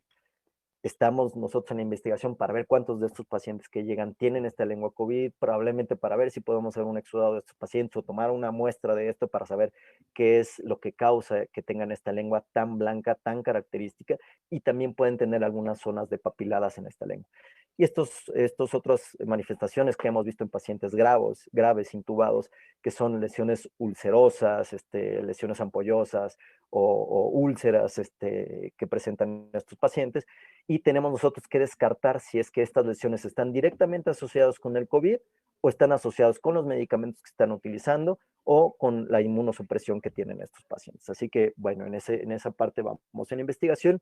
Estamos nosotros en la investigación para ver cuántos de estos pacientes que llegan tienen esta lengua COVID, probablemente para ver si podemos hacer un exudado de estos pacientes o tomar una muestra de esto para saber qué es lo que causa que tengan esta lengua tan blanca, tan característica, y también pueden tener algunas zonas de papiladas en esta lengua. Y estos otras manifestaciones que hemos visto en pacientes graves, intubados, que son lesiones ulcerosas, lesiones ampollosas o úlceras que presentan estos pacientes, y tenemos nosotros que descartar si es que estas lesiones están directamente asociadas con el COVID o están asociados con los medicamentos que están utilizando o con la inmunosupresión que tienen estos pacientes. Así que, bueno, en esa parte vamos en la investigación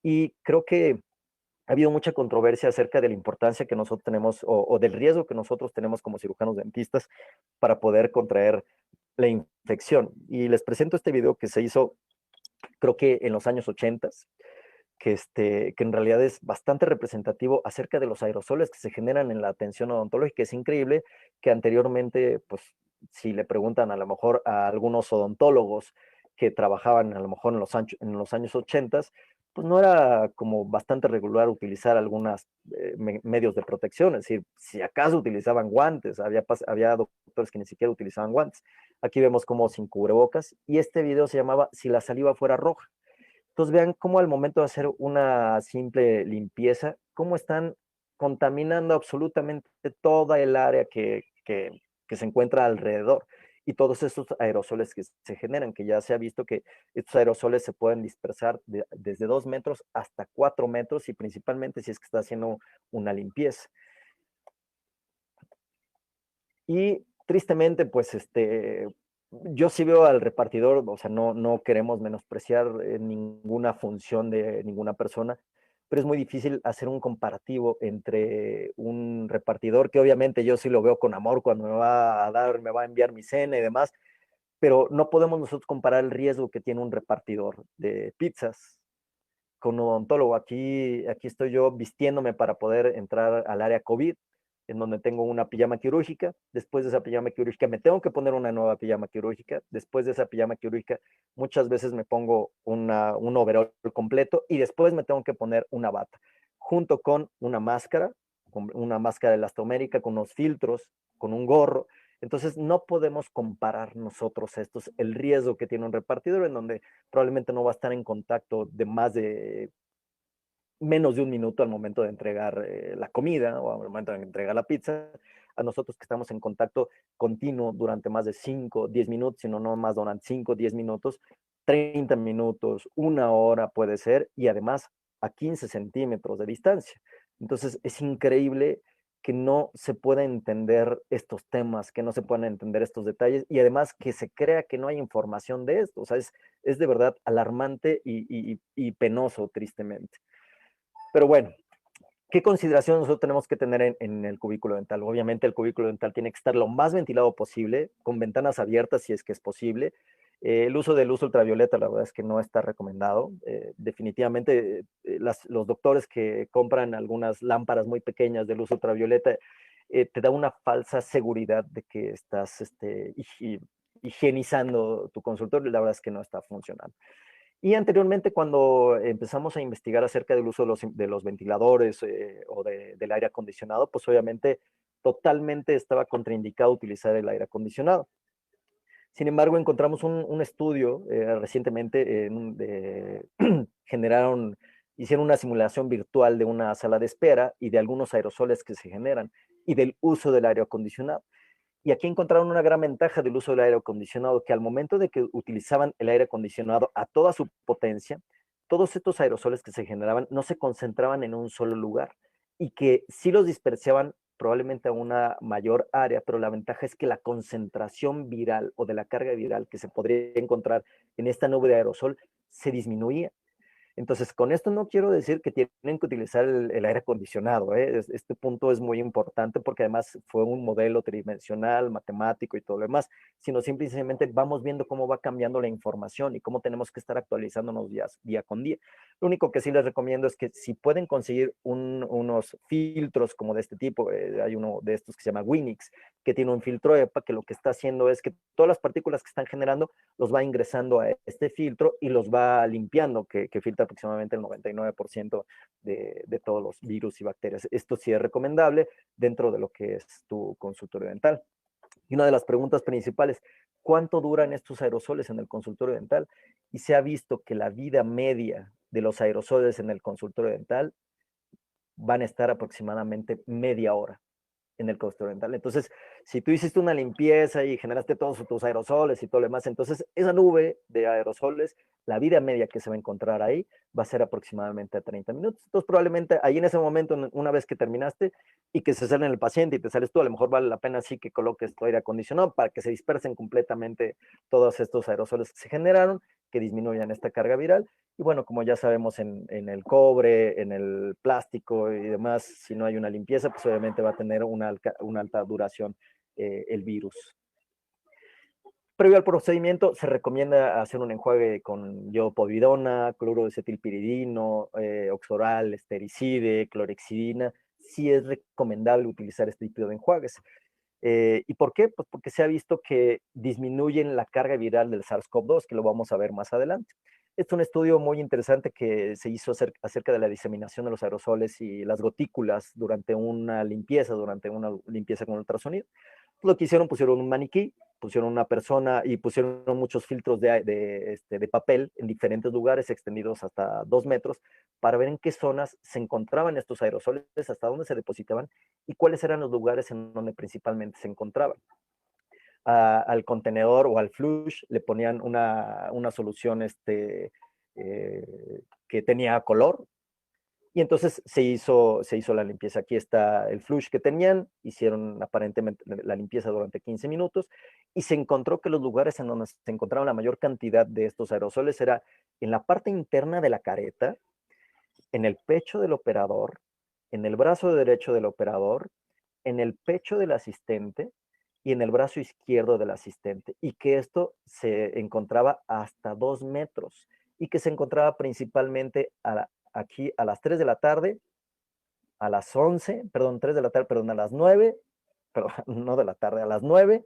y creo que ha habido mucha controversia acerca de la importancia que nosotros tenemos o del riesgo que nosotros tenemos como cirujanos dentistas para poder contraer la infección. Y les presento este video que se hizo, creo que en los años 80, que en realidad es bastante representativo acerca de los aerosoles que se generan en la atención odontológica. Es increíble que anteriormente, pues, si le preguntan a lo mejor a algunos odontólogos que trabajaban a lo mejor en los años 80, pues no era como bastante regular utilizar algunos medios de protección, es decir, si acaso utilizaban guantes, había doctores que ni siquiera utilizaban guantes. Aquí vemos como sin cubrebocas, y este video se llamaba Si la saliva fuera roja. Entonces vean cómo al momento de hacer una simple limpieza, cómo están contaminando absolutamente toda el área que se encuentra alrededor. Y todos estos aerosoles que se generan, que ya se ha visto que estos aerosoles se pueden dispersar desde 2 metros hasta 4 metros, y principalmente si es que está haciendo una limpieza. Y tristemente, pues yo sí veo al repartidor, o sea, no queremos menospreciar ninguna función de ninguna persona, pero es muy difícil hacer un comparativo entre un repartidor, que obviamente yo sí lo veo con amor cuando me va a enviar mi cena y demás, pero no podemos nosotros comparar el riesgo que tiene un repartidor de pizzas con un odontólogo. Aquí estoy yo vistiéndome para poder entrar al área COVID, en donde tengo una pijama quirúrgica. Después de esa pijama quirúrgica me tengo que poner una nueva pijama quirúrgica. Después de esa pijama quirúrgica muchas veces me pongo un overall completo, y después me tengo que poner una bata, junto con una máscara elastomérica, con unos filtros, con un gorro. Entonces no podemos comparar nosotros el riesgo que tiene un repartidor, en donde probablemente no va a estar en contacto de menos de un minuto al momento de entregar la comida o al momento de entregar la pizza, a nosotros que estamos en contacto continuo durante más de 5, 10 minutos, sino no más durante 5, 10 minutos, 30 minutos, una hora puede ser, y además a 15 centímetros de distancia. Entonces es increíble que no se pueda entender estos temas, que no se puedan entender estos detalles, y además que se crea que no hay información de esto. O sea, es de verdad alarmante y penoso, tristemente. Pero bueno, ¿qué consideración nosotros tenemos que tener en el cubículo dental? Obviamente el cubículo dental tiene que estar lo más ventilado posible, con ventanas abiertas si es que es posible. El uso de luz ultravioleta, la verdad es que no está recomendado. Definitivamente los doctores que compran algunas lámparas muy pequeñas de luz ultravioleta te da una falsa seguridad de que estás higienizando tu consultorio, y la verdad es que no está funcionando. Y anteriormente, cuando empezamos a investigar acerca del uso de los ventiladores o del aire acondicionado, pues obviamente totalmente estaba contraindicado utilizar el aire acondicionado. Sin embargo, encontramos un estudio recientemente, hicieron una simulación virtual de una sala de espera y de algunos aerosoles que se generan y del uso del aire acondicionado. Y aquí encontraron una gran ventaja del uso del aire acondicionado, que al momento de que utilizaban el aire acondicionado a toda su potencia, todos estos aerosoles que se generaban no se concentraban en un solo lugar, y que sí los dispersaban probablemente a una mayor área, pero la ventaja es que la concentración viral o de la carga viral que se podría encontrar en esta nube de aerosol se disminuía. Entonces, con esto no quiero decir que tienen que utilizar el aire acondicionado, ¿eh? Este punto es muy importante, porque además fue un modelo tridimensional, matemático y todo lo demás, sino simplemente vamos viendo cómo va cambiando la información y cómo tenemos que estar actualizándonos día con día. Lo único que sí les recomiendo es que si pueden conseguir unos filtros como de este tipo, hay uno de estos que se llama Winix, que tiene un filtro EPA, que lo que está haciendo es que todas las partículas que están generando los va ingresando a este filtro y los va limpiando, que filtra aproximadamente el 99% de todos los virus y bacterias. Esto sí es recomendable dentro de lo que es tu consultorio dental. Y una de las preguntas principales, ¿cuánto duran estos aerosoles en el consultorio dental? Y se ha visto que la vida media de los aerosoles en el consultorio dental van a estar aproximadamente media hora en el consultorio dental. Entonces, si tú hiciste una limpieza y generaste todos tus aerosoles y todo lo demás, entonces esa nube de aerosoles, la vida media que se va a encontrar ahí va a ser aproximadamente a 30 minutos. Entonces, probablemente ahí en ese momento, una vez que terminaste y que se sale el paciente y te sales tú, a lo mejor vale la pena sí que coloques tu aire acondicionado para que se dispersen completamente todos estos aerosoles que se generaron, que disminuyan esta carga viral. Y bueno, como ya sabemos, en el cobre, en el plástico y demás, si no hay una limpieza, pues obviamente va a tener una alta duración el virus. Previo al procedimiento, se recomienda hacer un enjuague con iodopovidona, cloruro de acetilpiridino, oxoral, estericide, clorexidina. Sí es recomendable utilizar este tipo de enjuagues. ¿Y por qué? Pues porque se ha visto que disminuyen la carga viral del SARS-CoV-2, que lo vamos a ver más adelante. Este es un estudio muy interesante que se hizo acerca de la diseminación de los aerosoles y las gotículas durante una limpieza con ultrasonido. Lo que hicieron, pusieron un maniquí, pusieron una persona y pusieron muchos filtros de papel en diferentes lugares, extendidos hasta 2 metros, para ver en qué zonas se encontraban estos aerosoles, hasta dónde se depositaban y cuáles eran los lugares en donde principalmente se encontraban. Al contenedor o al flush le ponían una solución que tenía color, y entonces se hizo la limpieza. Aquí está el flush que tenían, hicieron aparentemente la limpieza durante 15 minutos y se encontró que los lugares en donde se encontraba la mayor cantidad de estos aerosoles era en la parte interna de la careta, en el pecho del operador, en el brazo derecho del operador, en el pecho del asistente y en el brazo izquierdo del asistente, y que esto se encontraba hasta 2 metros y que se encontraba principalmente aquí a las 3 de la tarde, a las 11, perdón, 3 de la tarde, perdón, a las 9, perdón, no de la tarde, a las 9,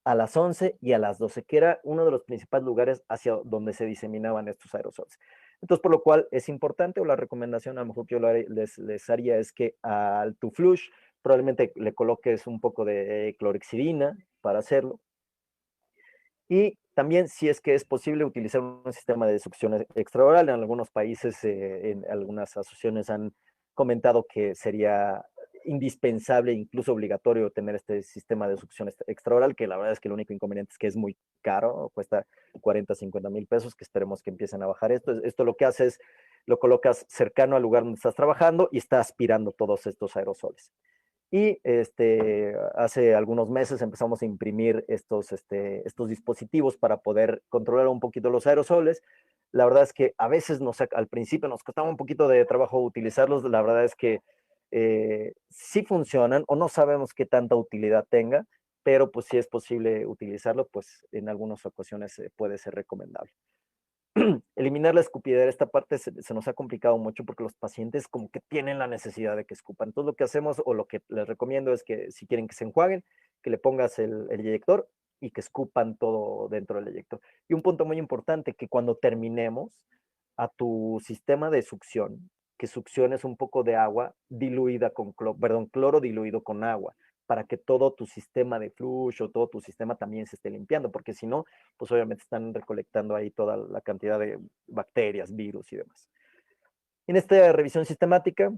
a las 11 y a las 12, que era uno de los principales lugares hacia donde se diseminaban estos aerosoles. Entonces, por lo cual es importante, o la recomendación a lo mejor que yo les haría es que al tu flush probablemente le coloques un poco de clorexidina para hacerlo. Y también, si es que es posible, utilizar un sistema de succión extraoral. En algunos países, en algunas asociaciones han comentado que sería indispensable, incluso obligatorio, tener este sistema de succión extraoral, que la verdad es que el único inconveniente es que es muy caro, cuesta 40, 50 mil pesos, que esperemos que empiecen a bajar esto. Esto lo que hace es, lo colocas cercano al lugar donde estás trabajando y está aspirando todos estos aerosoles. Y hace algunos meses empezamos a imprimir estos dispositivos para poder controlar un poquito los aerosoles. La verdad es que a veces al principio nos costaba un poquito de trabajo utilizarlos. La verdad es que sí funcionan, o no sabemos qué tanta utilidad tenga, pero pues si es posible utilizarlo, pues en algunas ocasiones puede ser recomendable. Eliminar la escupidera, esta parte se nos ha complicado mucho porque los pacientes como que tienen la necesidad de que escupan. Entonces lo que hacemos, o lo que les recomiendo, es que si quieren que se enjuaguen, que le pongas el eyector y que escupan todo dentro del eyector. Y un punto muy importante, que cuando terminemos, a tu sistema de succión, que succiones un poco de agua diluida con cloro diluido con agua, para que todo tu sistema de flush o todo tu sistema también se esté limpiando, porque si no, pues obviamente están recolectando ahí toda la cantidad de bacterias, virus y demás. En esta revisión sistemática,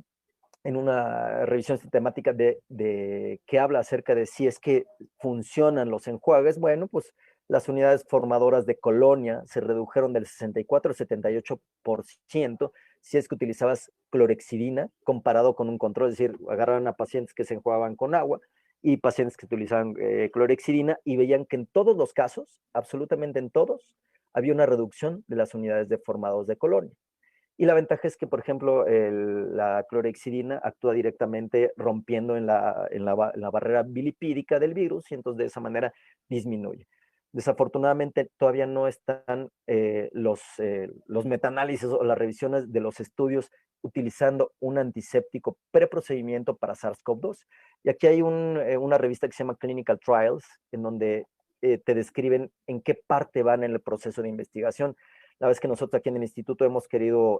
en una revisión sistemática que habla acerca de si es que funcionan los enjuagues, bueno, pues las unidades formadoras de colonia se redujeron del 64 al 78% si es que utilizabas clorexidina comparado con un control, es decir, agarraron a pacientes que se enjuagaban con agua y pacientes que utilizaban clorexidina, y veían que en todos los casos, absolutamente en todos, había una reducción de las unidades de formados de colonia. Y la ventaja es que, por ejemplo, la clorexidina actúa directamente rompiendo en la barrera bilipídica del virus, y entonces de esa manera disminuye. Desafortunadamente todavía no están los metaanálisis o las revisiones de los estudios utilizando un antiséptico preprocedimiento para SARS-CoV-2. Y aquí hay una revista que se llama Clinical Trials, en donde te describen en qué parte van en el proceso de investigación. La vez que nosotros aquí en el instituto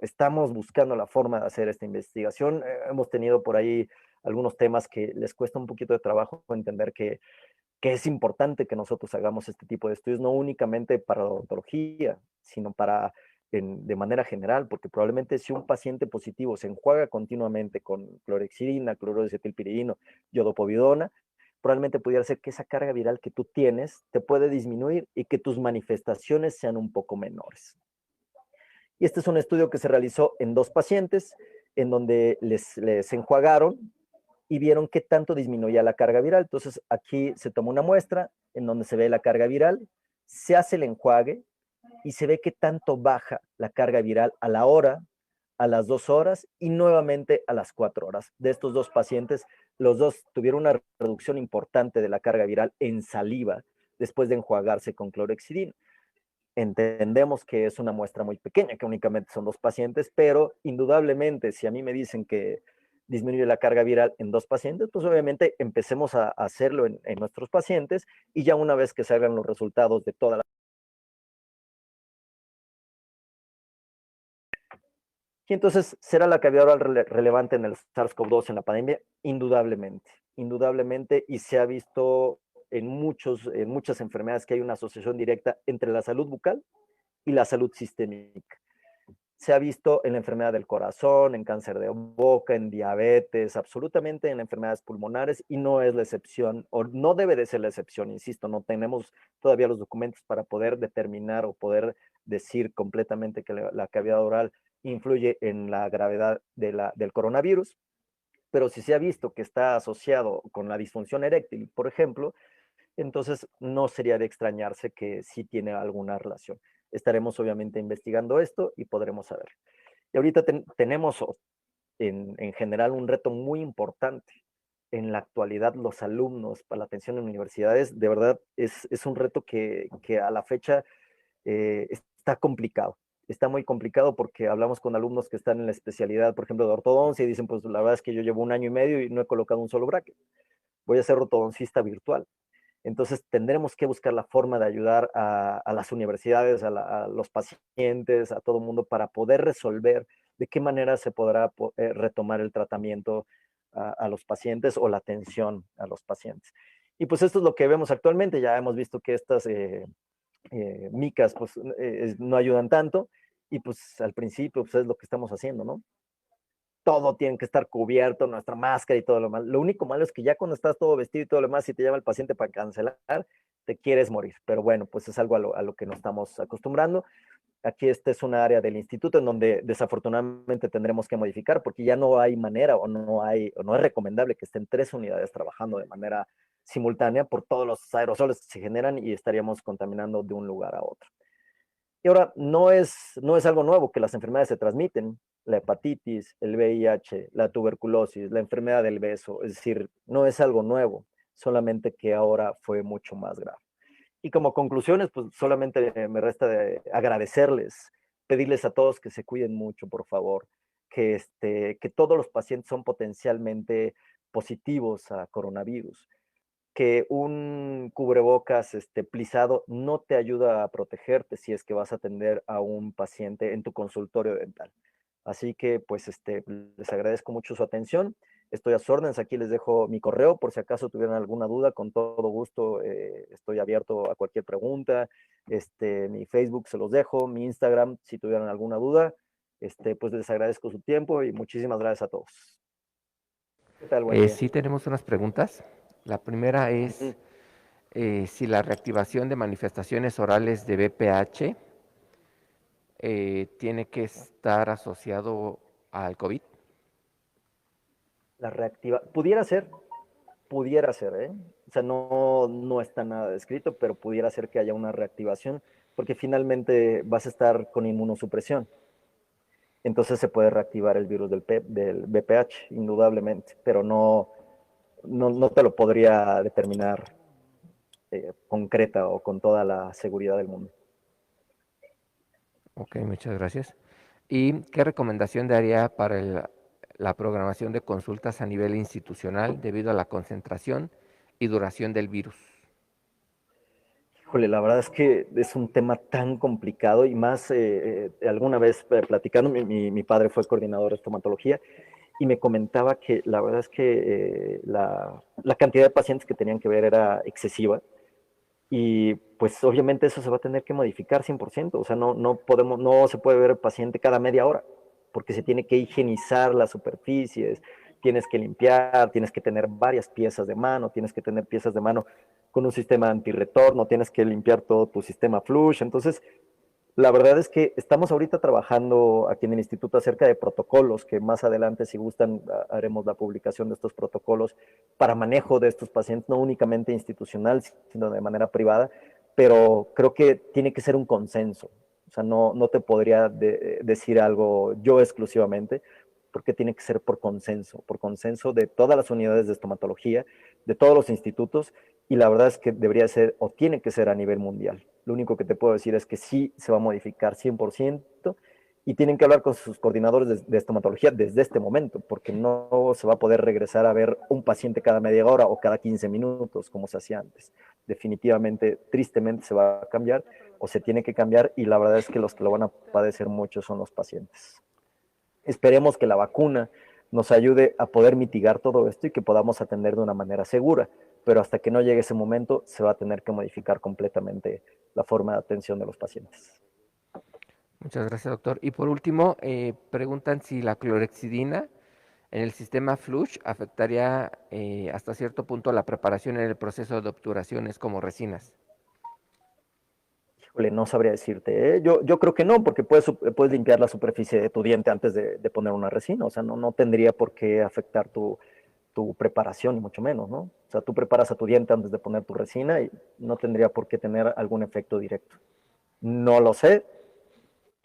estamos buscando la forma de hacer esta investigación. Hemos tenido por ahí algunos temas que les cuesta un poquito de trabajo entender que es importante que nosotros hagamos este tipo de estudios, no únicamente para la odontología, sino de manera general, porque probablemente si un paciente positivo se enjuaga continuamente con clorexidina, cloruro de acetilpiridino, yodopovidona, probablemente pudiera ser que esa carga viral que tú tienes te puede disminuir y que tus manifestaciones sean un poco menores. Y este es un estudio que se realizó en 2 pacientes, en donde les enjuagaron y vieron qué tanto disminuía la carga viral. Entonces, aquí se tomó una muestra en donde se ve la carga viral, se hace el enjuague y se ve qué tanto baja la carga viral a la hora, a las 2 horas y nuevamente a las 4 horas. De estos 2 pacientes, los 2 tuvieron una reducción importante de la carga viral en saliva después de enjuagarse con clorexidina. Entendemos que es una muestra muy pequeña, que únicamente son 2 pacientes, pero indudablemente, si a mí me dicen que disminuye la carga viral en 2 pacientes, pues obviamente empecemos a hacerlo en nuestros pacientes, y ya una vez que se hagan los resultados de toda la... Y entonces, ¿será la cavidad oral relevante en el SARS-CoV-2 en la pandemia? Indudablemente, indudablemente, y se ha visto en muchas enfermedades que hay una asociación directa entre la salud bucal y la salud sistémica. Se ha visto en la enfermedad del corazón, en cáncer de boca, en diabetes, absolutamente en enfermedades pulmonares, y no es la excepción, o no debe de ser la excepción, insisto, no tenemos todavía los documentos para poder determinar o poder decir completamente que la cavidad oral influye en la gravedad del coronavirus, pero si se ha visto que está asociado con la disfunción eréctil, por ejemplo, entonces no sería de extrañarse que sí tiene alguna relación. Estaremos obviamente investigando esto y podremos saber. Y ahorita tenemos en general un reto muy importante. En la actualidad, los alumnos para la atención en universidades, de verdad, es un reto que a la fecha está complicado. Está muy complicado porque hablamos con alumnos que están en la especialidad, por ejemplo, de ortodoncia, y dicen, pues la verdad es que yo llevo 1 año y medio y no he colocado un solo bracket. Voy a ser ortodoncista virtual. Entonces tendremos que buscar la forma de ayudar a las universidades, a los pacientes, a todo el mundo para poder resolver de qué manera se podrá retomar el tratamiento a los pacientes o la atención a los pacientes. Y pues esto es lo que vemos actualmente. Ya hemos visto que estas micas pues no ayudan tanto y pues al principio pues es lo que estamos haciendo, ¿no? Todo tiene que estar cubierto, nuestra máscara y todo lo malo. Lo único malo es que ya cuando estás todo vestido y todo lo demás, si te llama el paciente para cancelar, te quieres morir. Pero bueno, pues es algo a lo que nos estamos acostumbrando. Aquí esta es una área del instituto en donde desafortunadamente tendremos que modificar porque ya no hay manera o no es recomendable que estén 3 unidades trabajando de manera simultánea por todos los aerosoles que se generan y estaríamos contaminando de un lugar a otro. Y ahora, no es algo nuevo que las enfermedades se transmiten, la hepatitis, el VIH, la tuberculosis, la enfermedad del beso, es decir, no es algo nuevo, solamente que ahora fue mucho más grave. Y como conclusiones, pues solamente me resta de agradecerles, pedirles a todos que se cuiden mucho, por favor, que todos los pacientes son potencialmente positivos a coronavirus, que un cubrebocas plisado no te ayuda a protegerte si es que vas a atender a un paciente en tu consultorio dental. Así que pues les agradezco mucho su atención. Estoy a sus órdenes, aquí les dejo mi correo por si acaso tuvieran alguna duda, con todo gusto estoy abierto a cualquier pregunta. Mi Facebook se los dejo, mi Instagram, si tuvieran alguna duda, pues les agradezco su tiempo y muchísimas gracias a todos. ¿Qué tal? Buen día. Sí tenemos unas preguntas. La primera es si la reactivación de manifestaciones orales de BPH tiene que estar asociado al COVID. La reactiva, pudiera ser, ¿eh? O sea, no está nada descrito, pero pudiera ser que haya una reactivación, porque finalmente vas a estar con inmunosupresión. Entonces se puede reactivar el virus del BPH, indudablemente, pero no te lo podría determinar concreta o con toda la seguridad del mundo. Ok, muchas gracias. ¿Y qué recomendación daría para la programación de consultas a nivel institucional debido a la concentración y duración del virus? Híjole, la verdad es que es un tema tan complicado y más alguna vez platicando, mi padre fue coordinador de estomatología y me comentaba que la verdad es que la cantidad de pacientes que tenían que ver era excesiva y pues obviamente eso se va a tener que modificar 100%, o sea, no se puede ver el paciente cada media hora porque se tiene que higienizar las superficies, tienes que limpiar, tienes que tener varias piezas de mano, tienes que tener piezas de mano con un sistema antirretorno, tienes que limpiar todo tu sistema flush. Entonces, la verdad es que estamos ahorita trabajando aquí en el instituto acerca de protocolos, que más adelante, si gustan, haremos la publicación de estos protocolos para manejo de estos pacientes, no únicamente institucional, sino de manera privada, pero creo que tiene que ser un consenso. O sea, no te podría decir algo yo exclusivamente, porque tiene que ser por consenso de todas las unidades de estomatología, de todos los institutos, y la verdad es que debería ser o tiene que ser a nivel mundial. Lo único que te puedo decir es que sí se va a modificar 100% y tienen que hablar con sus coordinadores de estomatología desde este momento, porque no se va a poder regresar a ver un paciente cada media hora o cada 15 minutos como se hacía antes. Definitivamente, tristemente se va a cambiar o se tiene que cambiar y la verdad es que los que lo van a padecer mucho son los pacientes. Esperemos que la vacuna nos ayude a poder mitigar todo esto y que podamos atender de una manera segura. pero hasta que no llegue ese momento se va a tener que modificar completamente la forma de atención de los pacientes. Muchas gracias, doctor. Y por último, preguntan si la clorexidina en el sistema flush afectaría hasta cierto punto la preparación en el proceso de obturaciones como resinas. Híjole, no sabría decirte, ¿eh? Yo creo que no, porque puedes limpiar la superficie de tu diente antes de poner una resina, o sea, no tendría por qué afectar tu preparación, ni mucho menos, ¿no? O sea, tú preparas a tu diente antes de poner tu resina y no tendría por qué tener algún efecto directo. No lo sé,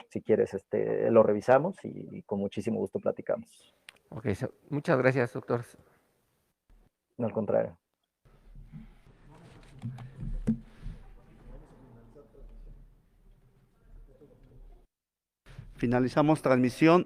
si quieres lo revisamos y con muchísimo gusto platicamos. Ok, muchas gracias, doctor. No, al contrario. Finalizamos transmisión.